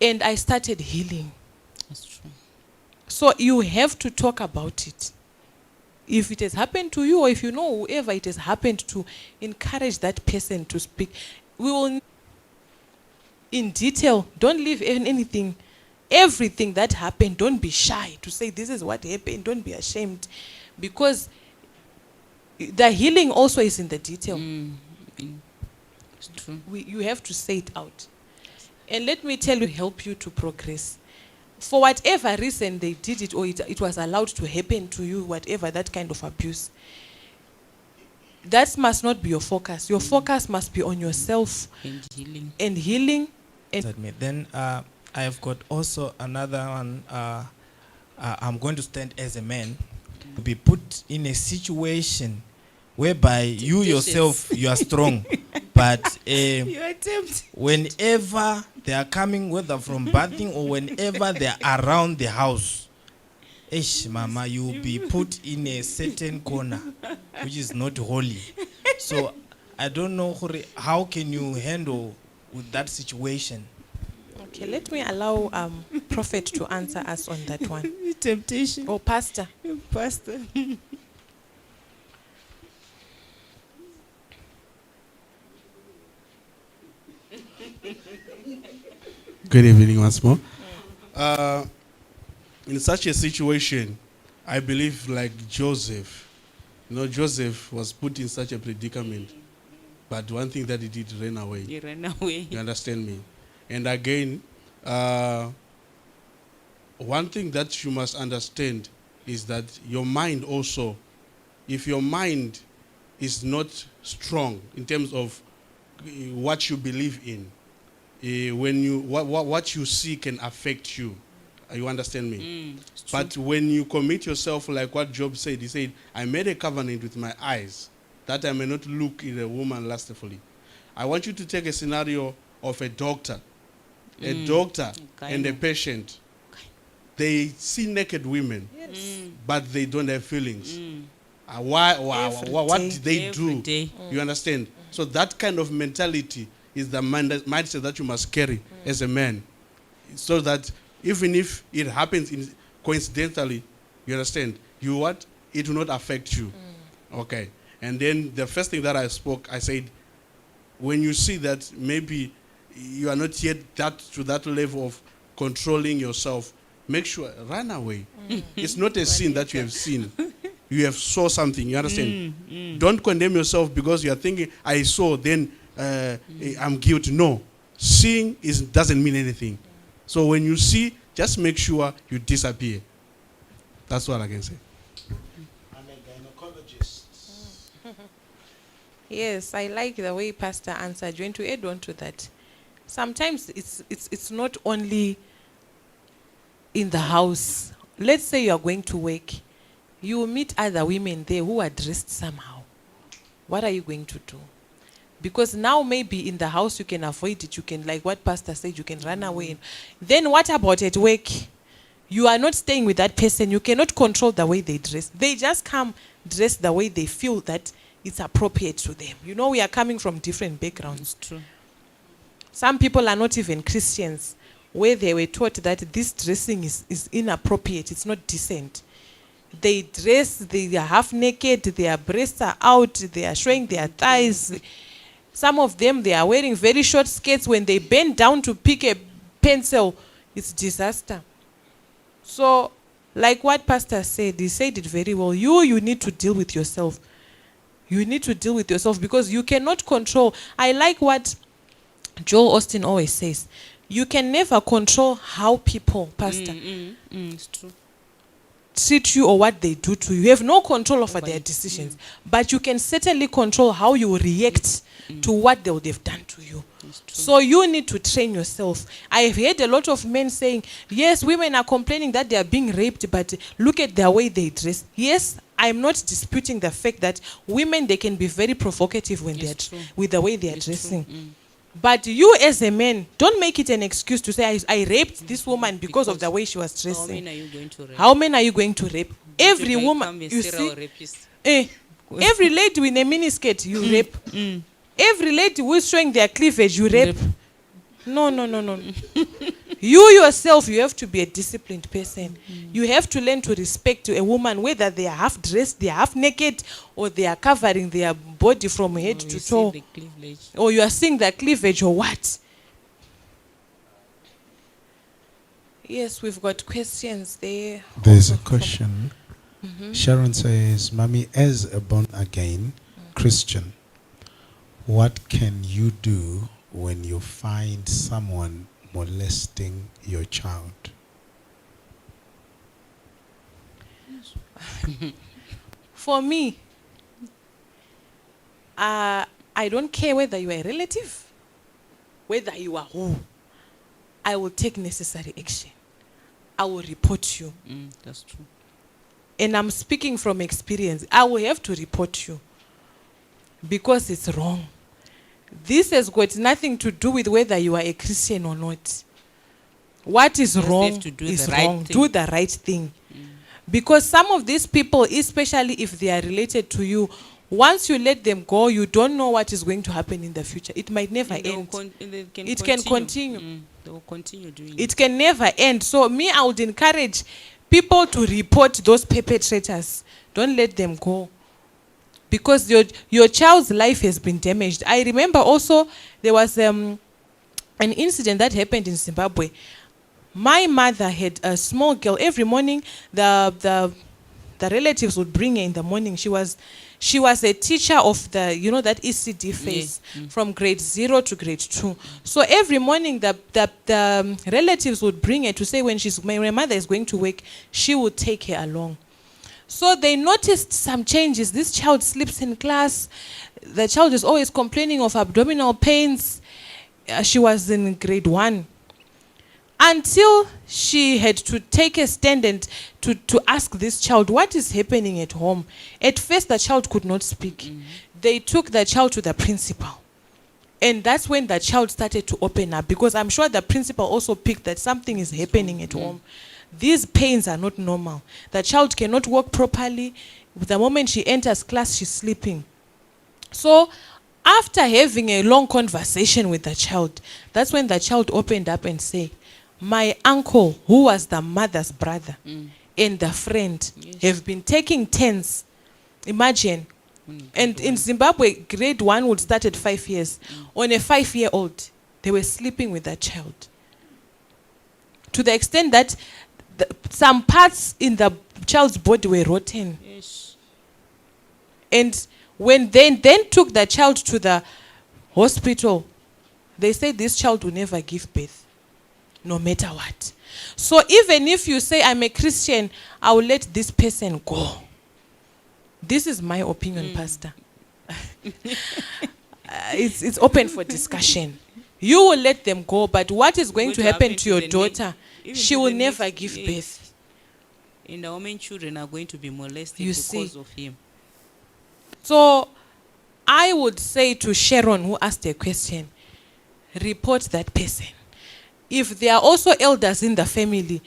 And I started healing. That's true. So you have to talk about it. If it has happened to you, or if you know whoever it has happened to, encourage that person to speak. We will in detail. Don't leave anything. Everything that happened, don't be shy to say this is what happened. Don't be ashamed. Because the healing also is in the detail. It's true. You have to say it out. And let me tell you, help you to progress. For whatever reason they did it, or it was allowed to happen to you, whatever that kind of abuse, that must not be your focus. Your focus must be on yourself And healing. and healing. Then I have got also another one. I'm going to stand as a man to be put in a situation whereby you yourself, you are strong, but You attempt. whenever they are coming, whether from bathing or whenever they are around the house, mama, you will be put in a certain corner which is not holy. So I don't know how can you handle with that situation. Okay, let me allow Prophet to answer us on that one. Temptation. Or Pastor. Pastor. Good evening once more. In such a situation, I believe like Joseph, Joseph was put in such a predicament, but one thing that he did ran away. He ran away. You understand me? And again, one thing that you must understand is that your mind also, if your mind is not strong in terms of what you believe in, when you what you see can affect you. You understand me? But when you commit yourself, like what Job said, he said, I made a covenant with my eyes that I may not look in a woman lustfully. I want you to take a scenario of a doctor. A doctor and a patient. They see naked women, but they don't have feelings. What did they do? You understand? So that kind of mentality is the mindset that you must carry as a man. So that even if it happens coincidentally, you understand, it will not affect you. Okay. And then the first thing that I spoke, I said, when you see that maybe you are not yet to that level of controlling yourself, make sure, run away. It's not a sin that you have seen. You have saw something, you understand? Don't condemn yourself because you are thinking, I saw, then I'm guilty. No. Seeing doesn't mean anything. So when you see, just make sure you disappear. That's what I can say. I'm a gynecologist. Yes, I like the way Pastor answered. You want to add on to that? Sometimes it's not only in the house. Let's say you are going to work. You will meet other women there who are dressed somehow. What are you going to do? Because now maybe in the house you can avoid it. You can, like what Pastor said, you can run away. Then what about at work? You are not staying with that person. You cannot control the way they dress. They just come dressed the way they feel that it's appropriate to them. You know, we are coming from different backgrounds. It's true. Some people are not even Christians, where they were taught that this dressing is inappropriate. It's not decent. They dress, they are half naked, their breasts are out, they are showing their thighs. Some of them, they are wearing very short skirts. When they bend down to pick a pencil, it's disaster. So, like what Pastor said, he said it very well. You need to deal with yourself. You need to deal with yourself because you cannot control. I like what Joel Austin always says. You can never control how people, Pastor, It's true. treat you or what they do to you. You have no control over their it. decisions. But you can certainly control how you react to what they would have done to you. It's true. So you need to train yourself. I have heard a lot of men saying, yes, women are complaining that they are being raped, but look at the way they dress. Yes, I'm not disputing the fact that women, they can be very provocative when It's they're true. with the way they are It's dressing. true. But you as a man, don't make it an excuse to say, I raped this woman because of the way she was How dressing. many are you going to rape? How many are you going to rape? Every You woman, become a you serial see, rapist. every lady with a miniskirt, you rape. Every lady who is showing their cleavage, you rape. No. You yourself, you have to be a disciplined person. You have to learn to respect a woman, whether they are half dressed, they are half naked, or they are covering their body from head Or you to see toe. the cleavage. Or you are seeing the cleavage or what? Yes, we've got questions there. There's a also from- question. Sharon says, Mommy, as a born again Christian, what can you do when you find someone molesting your child? For me, I don't care whether you are a relative, whether you are who. I will take necessary action. I will report you. That's true. And I'm speaking from experience. I will have to report you because it's wrong. This has got nothing to do with whether you are a Christian or not. What is Just wrong have to do is the right wrong. thing. Do the right thing. Because some of these people, especially if they are related to you, once you let them go, you don't know what is going to happen in the future. It might never And they will end. they can It can continue. They will continue doing It can never end. So me, I would encourage people to report those perpetrators. Don't let them go. Because your child's life has been damaged. I remember also there was an incident that happened in Zimbabwe. My mother had a small girl. Every morning, the relatives would bring her in the morning. She was a teacher of the, that ECD phase from grade 0 to grade 2. So every morning, the relatives would bring her to say when my mother is going to work, she would take her along. So they noticed some changes. This child sleeps in class. The child is always complaining of abdominal pains. She was in grade 1. Until she had to take a stand and to ask this child, what is happening at home? At first, the child could not speak. They took the child to the principal. And that's when the child started to open up, because I'm sure the principal also picked that something is happening at home. These pains are not normal. The child cannot walk properly. The moment she enters class, she's sleeping. So after having a long conversation with the child, that's when the child opened up and said, my uncle, who was the mother's brother, and the friend have been taking turns. Imagine, And in Zimbabwe, grade 1 would start at 5 years. On a 5-year-old, they were sleeping with that child. To the extent that some parts in the child's body were rotten. Yes. And when they then took the child to the hospital, they said this child will never give birth, no matter what. So even if you say, I'm a Christian, I will let this person go. This is my opinion, Pastor. It's open for discussion. You will let them go, but what is going to happen to your daughter? She will never give birth. And our main children are going to be molested You because see. of him. So I would say to Sharon, who asked a question, report that person. If there are also elders in the family,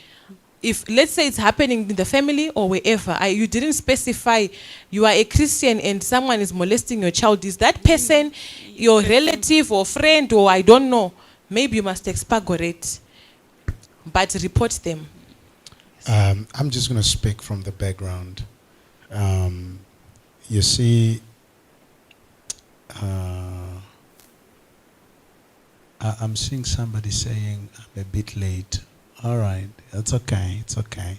if let's say it's happening in the family or wherever, you didn't specify you are a Christian and someone is molesting your child, is that person your relative or friend or I don't know? Maybe you must expurgate, but report them. I'm just going to speak from the background. You see, I'm seeing somebody saying I'm a bit late. All right, it's okay, it's okay.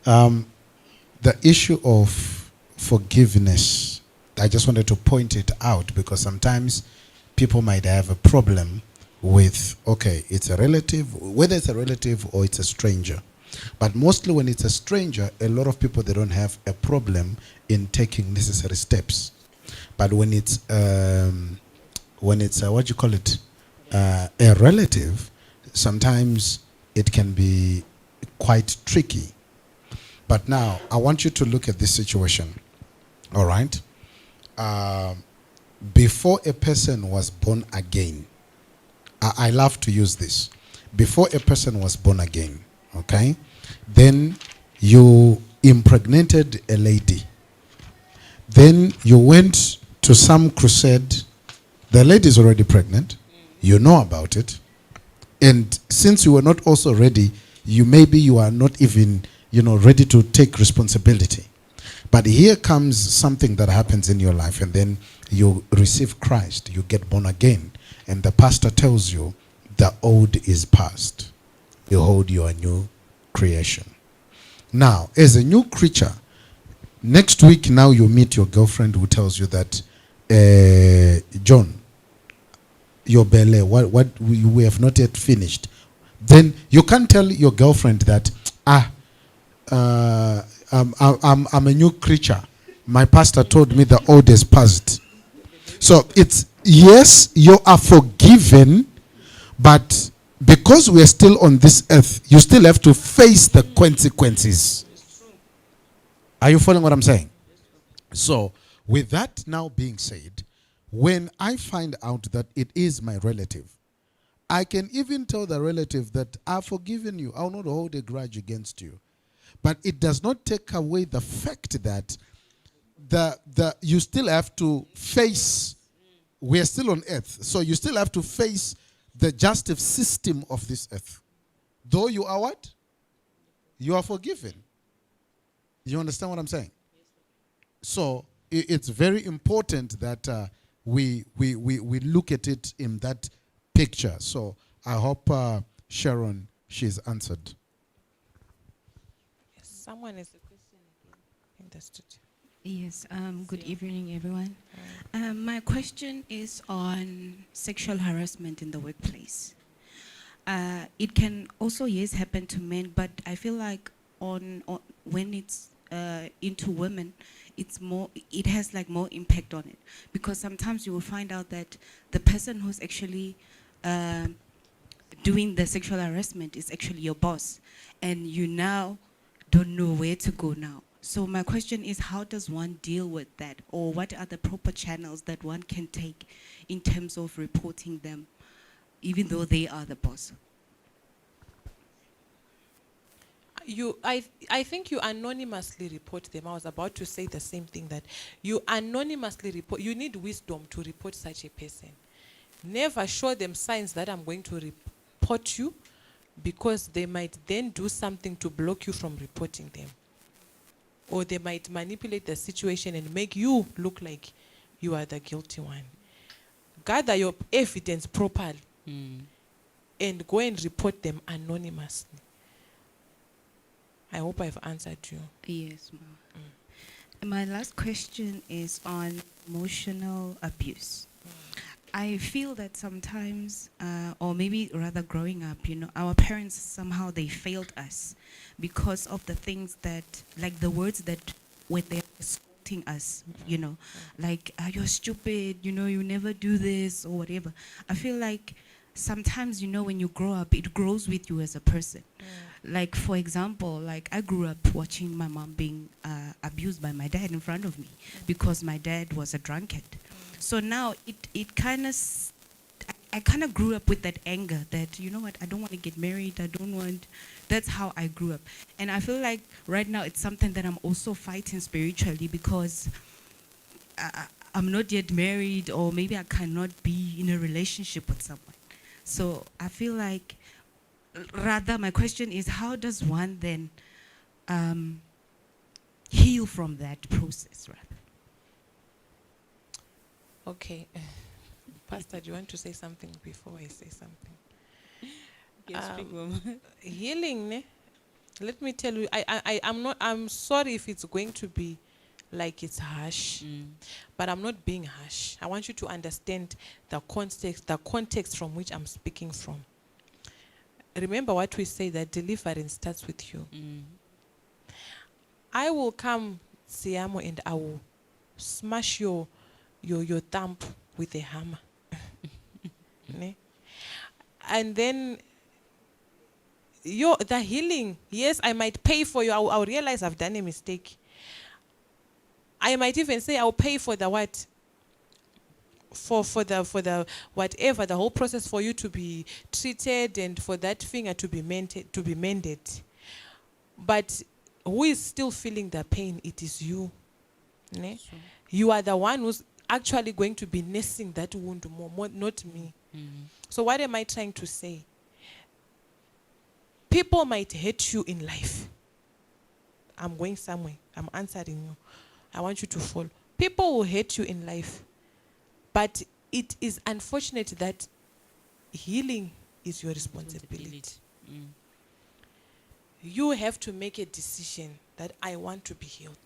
The issue of forgiveness, I just wanted to point it out because sometimes people might have a problem with, okay, it's a relative, whether it's a relative or it's a stranger. But mostly when it's a stranger, a lot of people, they don't have a problem in taking necessary steps. But when it's what you call it, a relative, sometimes it can be quite tricky. But now, I want you to look at this situation, all right? Before a person was born again, I love to use this. Before a person was born again, okay? Then you impregnated a lady. Then you went to some crusade. The lady is already pregnant. You know about it. And since you were not also ready, you are not even, ready to take responsibility. But here comes something that happens in your life, and then you receive Christ, you get born again, and the pastor tells you the old is past. Behold, you are a new creation. Now, as a new creature, next week now you meet your girlfriend who tells you that, John, your belly, what we have not yet finished. Then you can't tell your girlfriend that, I'm a new creature. My pastor told me the old is past. So it's, yes, you are forgiven, but because we are still on this earth, you still have to face the consequences. Are you following what I'm saying? So, with that now being said, when I find out that it is my relative, I can even tell the relative that I've forgiven you. I will not hold a grudge against you. But it does not take away the fact that you still have to face, we are still on earth, so you still have to face the justice system of this earth. Though you are what? You are forgiven. You understand what I'm saying? So it's very important that we look at it in that picture. So I hope Sharon, she's answered. Yes, someone has a question again in the studio. Yes, good evening, everyone. My question is on sexual harassment in the workplace. It can also, yes, happen to men, but I feel like on when it's into women, it has like more impact on it. Because sometimes you will find out that the person who's actually doing the sexual harassment is actually your boss, and you now don't know where to go now. So my question is, how does one deal with that? Or what are the proper channels that one can take in terms of reporting them, even though they are the boss? I think you anonymously report them. I was about to say the same thing, that you anonymously report. You need wisdom to report such a person. Never show them signs that I'm going to report you, because they might then do something to block you from reporting them. or they might manipulate the situation and make you look like you are the guilty one. Gather your evidence properly and go and report them anonymously. I hope I've answered you. Yes, ma'am. My last question is on emotional abuse. I feel that sometimes, or maybe rather growing up, our parents somehow they failed us because of the things that, like the words that when they're assaulting us, like you're stupid, you never do this or whatever. I feel like sometimes, when you grow up, it grows with you as a person. Like, for example, like I grew up watching my mom being abused by my dad in front of me because my dad was a drunkard. So now it kind of, I kind of grew up with that anger that, you know what, I don't want to get married. That's how I grew up. And I feel like right now it's something that I'm also fighting spiritually because I'm not yet married, or maybe I cannot be in a relationship with someone. So I feel like, rather, my question is, how does one then heal from that process, rather? Okay. Pastor, do you want to say something before I say something? Yes, speak, Mama. Healing, ne? Let me tell you, I'm sorry if it's going to be like it's harsh, but I'm not being harsh. I want you to understand the context from which I'm speaking from. Remember what we say, that deliverance starts with you. I will come, Siamo, and I will smash your thumb with a hammer. Ne? And then the healing, yes, I might pay for you. I'll realize I've done a mistake. I might even say I'll pay for the what? For the whatever, the whole process for you to be treated and for that finger to be mended. But who is still feeling the pain? It is you. Ne? Sure. You are the one who's actually going to be nursing that wound more, not me. So what am I trying to say? People might hate you in life. I'm going somewhere. I'm answering you. I want you to follow. People will hate you in life. But it is unfortunate that healing is your responsibility. You have to make a decision that I want to be healed.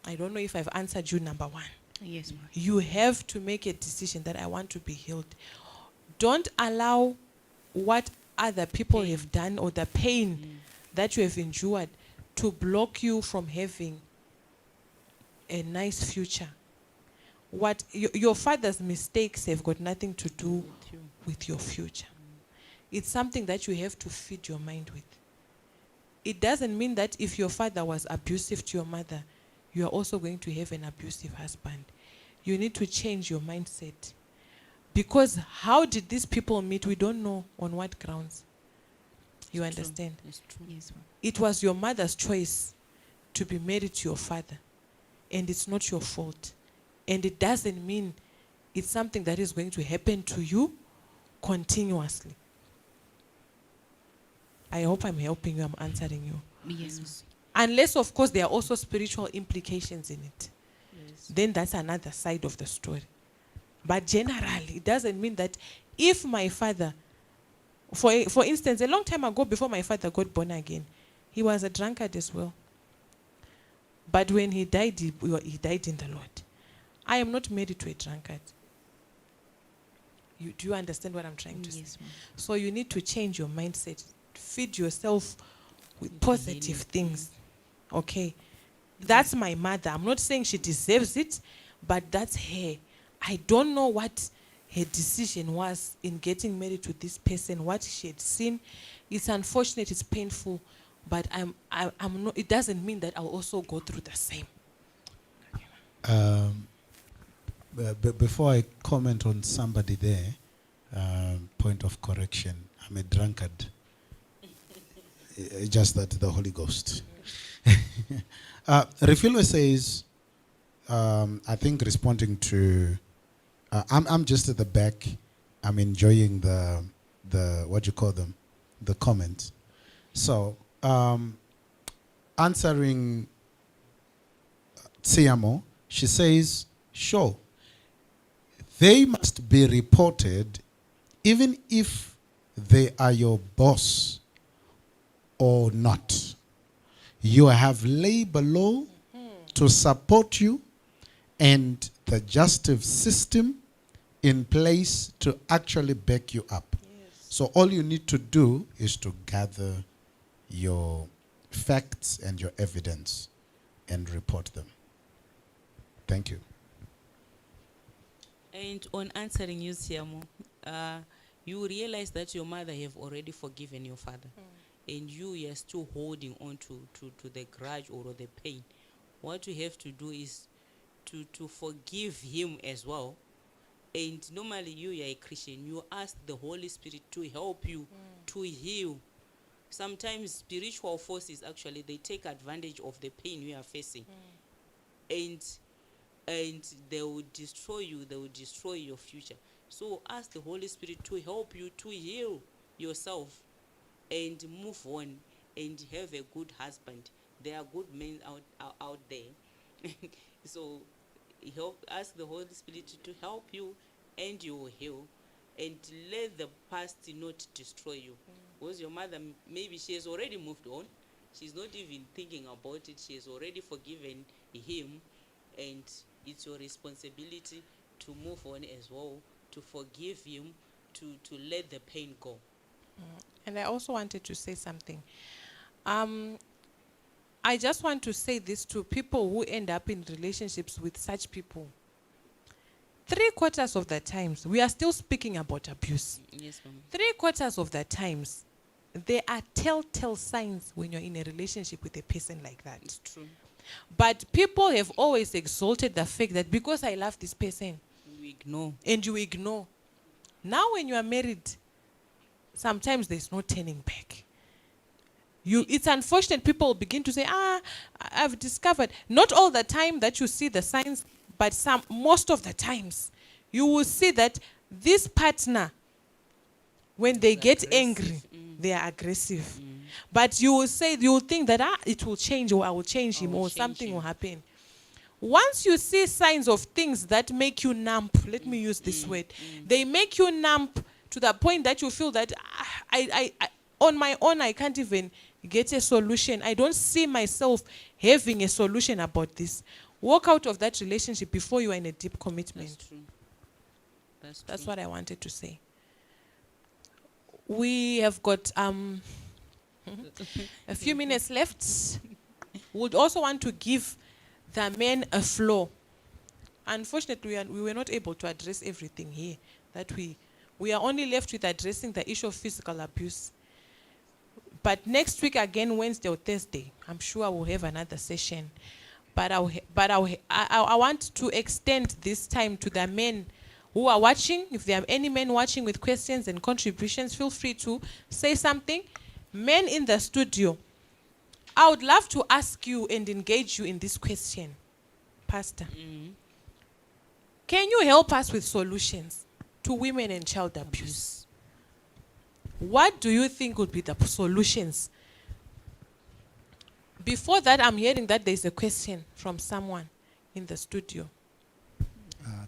I don't know if I've answered you, number one. Yes, ma'am. You have to make a decision that I want to be healed. Don't allow what other people have done or the pain that you have endured to block you from having a nice future. What your father's mistakes have got nothing to do with your future. It's something that you have to feed your mind with. It doesn't mean that if your father was abusive to your mother, you are also going to have an abusive husband. You need to change your mindset. Because how did these people meet? We don't know on what grounds. You understand? It's true. Yes, ma'am. It was your mother's choice to be married to your father. And it's not your fault. And it doesn't mean it's something that is going to happen to you continuously. I hope I'm helping you, I'm answering you. Yes, ma'am. Unless, of course, there are also spiritual implications in it. Yes. Then that's another side of the story. But generally, it doesn't mean that if my father, for instance, a long time ago before my father got born again, he was a drunkard as well. But when he died, he died in the Lord. I am not married to a drunkard. Do you understand what I'm trying to say? Yes, ma'am. So you need to change your mindset. Feed yourself with Into positive healing. things. Okay? That's my mother. I'm not saying she deserves it, but that's her. I don't know what her decision was in getting married to this person, what she had seen. It's unfortunate, it's painful, but I'm not, it doesn't mean that I'll also go through the same. Before I comment on somebody there, point of correction, I'm a drunkard. Just that the Holy Ghost. Refilo says, I think responding to, I'm just at the back. I'm enjoying the what you call them, the comments. So I answering Tsiamo, she says, sure, they must be reported even if they are your boss or not. You have labor law to support you and the justice system in place to actually back you up. Yes. So all you need to do is to gather your facts and your evidence and report them. Thank you. And on answering you, Siamo, you realize that your mother have already forgiven your father. And you are still holding on to the grudge or the pain. What you have to do is to forgive him as well. And normally you are a Christian, you ask the Holy Spirit to help you to heal. Sometimes spiritual forces actually, they take advantage of the pain you are facing. And they will destroy you, they will destroy your future. So ask the Holy Spirit to help you to heal yourself and move on and have a good husband. There are good men out there. So ask the Holy Spirit to help you and you will heal. And let the past not destroy you. Because your mother, maybe she has already moved on. She's not even thinking about it. She has already forgiven him. And it's your responsibility to move on as well, to forgive him, to let the pain go. And I also wanted to say something. I just want to say this to people who end up in relationships with such people. 3/4 of the times, we are still speaking about abuse. Yes, Mama. 3/4 of the times, there are telltale signs when you're in a relationship with a person like that. It's true. But people have always exalted the fact that because I love this person, You ignore. and you ignore. Now when you are married, sometimes there's no turning back. It's unfortunate people begin to say, I've discovered. Not all the time that you see the signs, but most of the times, you will see that this partner, when they get angry, they are aggressive. But you will think that it will change, or I will change him, or something will happen. Once you see signs of things that make you numb, let me use this word, they make you numb to the point that you feel that I on my own, I can't even get a solution. I don't see myself having a solution about this. Walk out of that relationship before you are in a deep commitment. That's true. That's what I wanted to say. We have got a few minutes left. Would also want to give the men a floor. Unfortunately, we were not able to address everything here. That we are only left with addressing the issue of physical abuse. But next week again, Wednesday or Thursday, I'm sure we'll have another session. But I want to extend this time to the men who are watching. If there are any men watching with questions and contributions, feel free to say something. Men in the studio, I would love to ask you and engage you in this question, Pastor. Can you help us with solutions to women and child abuse? What do you think would be the solutions? Before that, I'm hearing that there's a question from someone in the studio.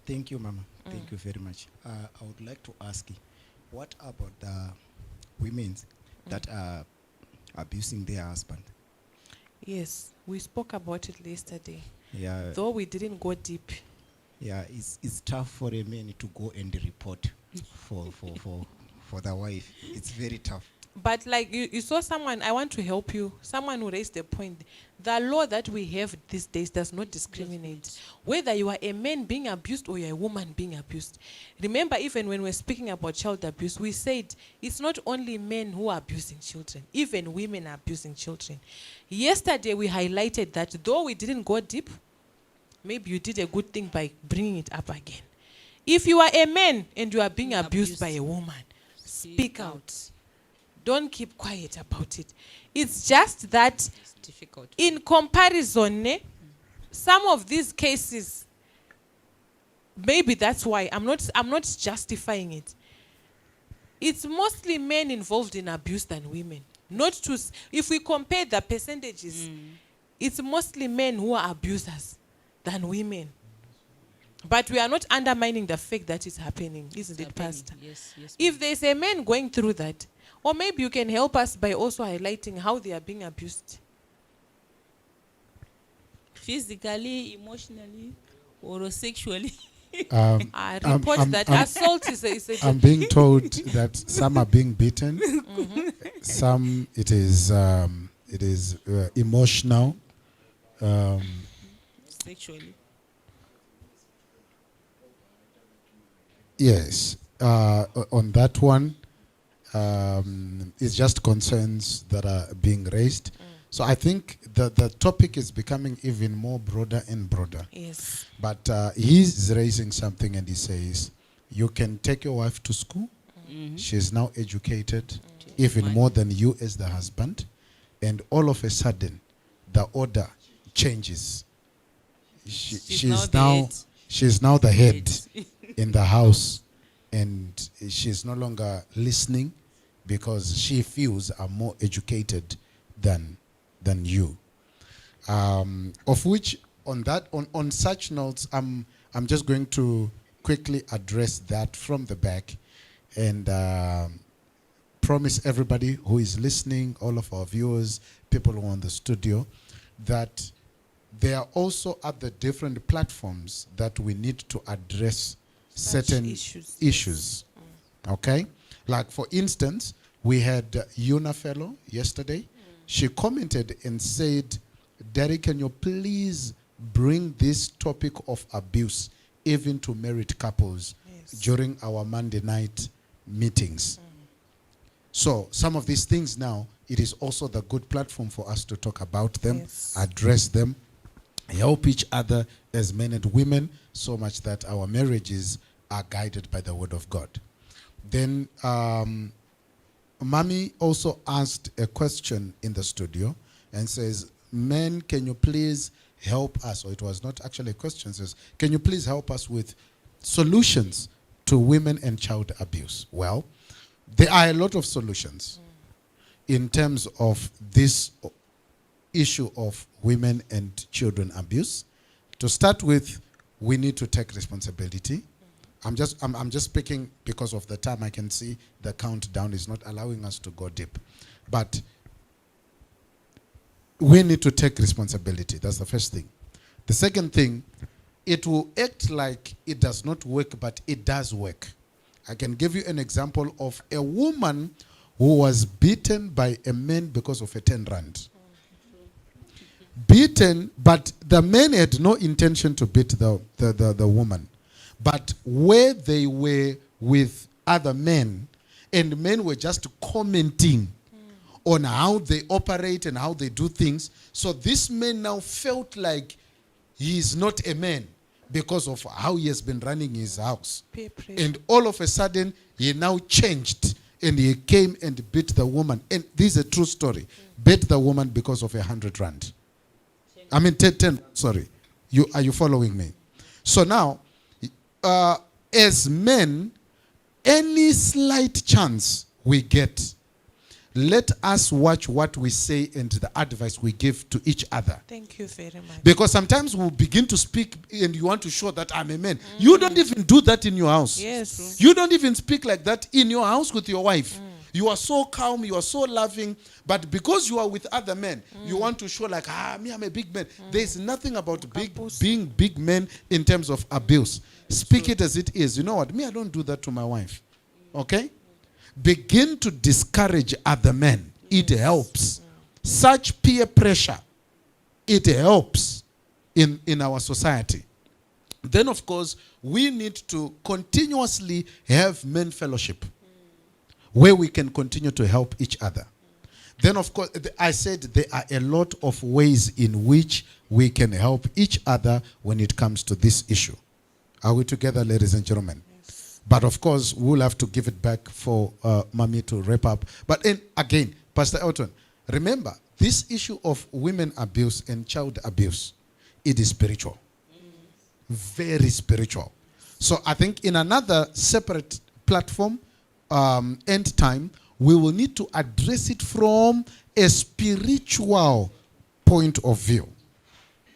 Thank you, Mama. Thank you very much. I would like to ask you, what about the women that are abusing their husband? Yes, we spoke about it yesterday. Yeah. Though we didn't go deep. Yeah, it's tough for a man to go and report for the wife. It's very tough. But like you saw someone, I want to help you, someone who raised the point. The law that we have these days does not discriminate. Whether you are a man being abused or you're a woman being abused. Remember, even when we're speaking about child abuse, we said it's not only men who are abusing children, even women are abusing children. Yesterday, we highlighted that though we didn't go deep, maybe you did a good thing by bringing it up again. If you are a man and you are being abused by a woman, speak out. Don't keep quiet about it. It's just that It's difficult. in comparison, some of these cases, maybe that's why I'm not justifying it. It's mostly men involved in abuse than women. Not to, if we compare the percentages, it's mostly men who are abusers than women. But we are not undermining the fact that it's happening, isn't it, Pastor? Yes, yes. If there's a man going through that, or maybe you can help us by also highlighting how they are being abused. Physically, emotionally, or sexually. Report that assault is a I'm being told that some are being beaten, some it is emotional. Sexually. Yes, on that one, it's just concerns that are being raised. So I think the topic is becoming even more broader and broader. Yes. But he's raising something and he says, you can take your wife to school. She's now educated, even more than you as the husband. And all of a sudden, the order changes. She's now the head in the house. And she's no longer listening because she feels I'm more educated than you. Of which, on such notes, I'm just going to quickly address that from the back and promise everybody who is listening, all of our viewers, people who are on the studio, that there are also other different platforms that we need to address certain issues. Okay? Like, for instance, we had Una Fellow yesterday. She commented and said, Daddy, can you please bring this topic of abuse even to married couples during our Monday night meetings? So some of these things now, it is also the good platform for us to talk about them, address them, help each other as men and women, so much that our marriages are guided by the word of God. Then Mommy also asked a question in the studio and says, men, can you please help us? Or it was not actually a question, it says, can you please help us with solutions to women and child abuse? Well, there are a lot of solutions in terms of this issue of women and children abuse. To start with, we need to take responsibility. I'm just speaking because of the time. I can see the countdown is not allowing us to go deep. But we need to take responsibility. That's the first thing. The second thing, it will act like it does not work, but it does work. I can give you an example of a woman who was beaten by a man because of a 10 rand. Beaten, but the man had no intention to beat the woman. But where they were with other men, and men were just commenting on how they operate and how they do things. So this man now felt like he is not a man because of how he has been running his house. And all of a sudden, he now changed and he came and beat the woman. And this is a true story. Beat the woman because of 100 rand. I mean, 10, sorry. Are you following me? So now, as men, any slight chance we get, let us watch what we say and the advice we give to each other. Thank you very much. Because sometimes we'll begin to speak and you want to show that I'm a man. You don't even do that in your house. Yes. You don't even speak like that in your house with your wife. You are so calm, you are so loving, but because you are with other men, you want to show like, me, I'm a big man. There's nothing about being big men in terms of abuse. Speak it as it is. You know what? Me, I don't do that to my wife. Okay? Begin to discourage other men. It helps. Such peer pressure, it helps in our society. Then, of course, we need to continuously have men fellowship where we can continue to help each other. Then, of course, I said there are a lot of ways in which we can help each other when it comes to this issue. Are we together, ladies and gentlemen? Yes. But, of course, we'll have to give it back for Mommy to wrap up. But again, Pastor Elton, remember, this issue of women abuse and child abuse, it is spiritual. Very spiritual. So I think in another separate platform, end time, we will need to address it from a spiritual point of view,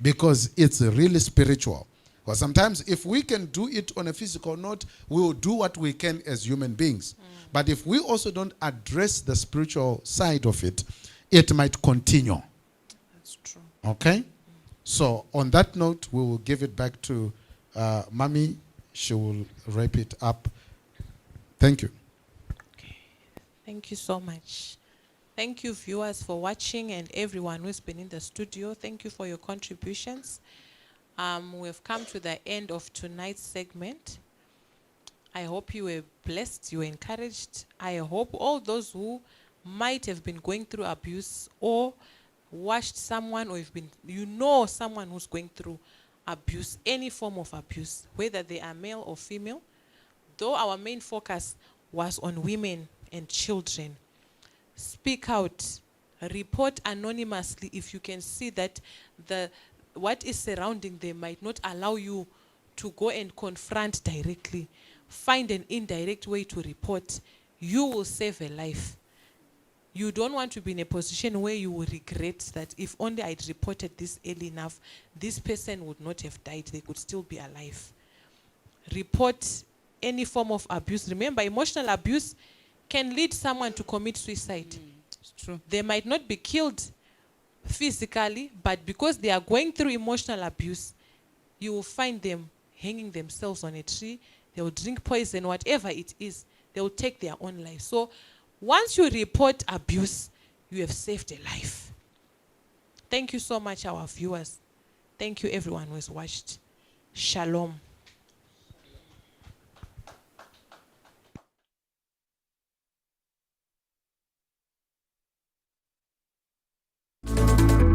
because it's really spiritual. Because sometimes if we can do it on a physical note, we will do what we can as human beings. But if we also don't address the spiritual side of it, it might continue. That's true. Okay? So on that note, we will give it back to Mommy. She will wrap it up. Thank you. Thank you so much. Thank you, viewers, for watching, and everyone who's been in the studio. Thank you for your contributions. We've come to the end of tonight's segment. I hope you were blessed, you were encouraged. I hope all those who might have been going through abuse, or watched someone, or someone who's going through abuse, any form of abuse, whether they are male or female, though our main focus was on women and children. Speak out, report anonymously if you can see that what is surrounding them might not allow you to go and confront directly. Find an indirect way to report. You will save a life. You don't want to be in a position where you will regret that if only I'd reported this early enough, this person would not have died. They could still be alive. Report any form of abuse. Remember, emotional abuse can lead someone to commit suicide. It's true. They might not be killed physically, but because they are going through emotional abuse, you will find them hanging themselves on a tree. They will drink poison, whatever it is. They will take their own life. So once you report abuse, you have saved a life. Thank you so much, our viewers. Thank you, everyone who has watched. Shalom.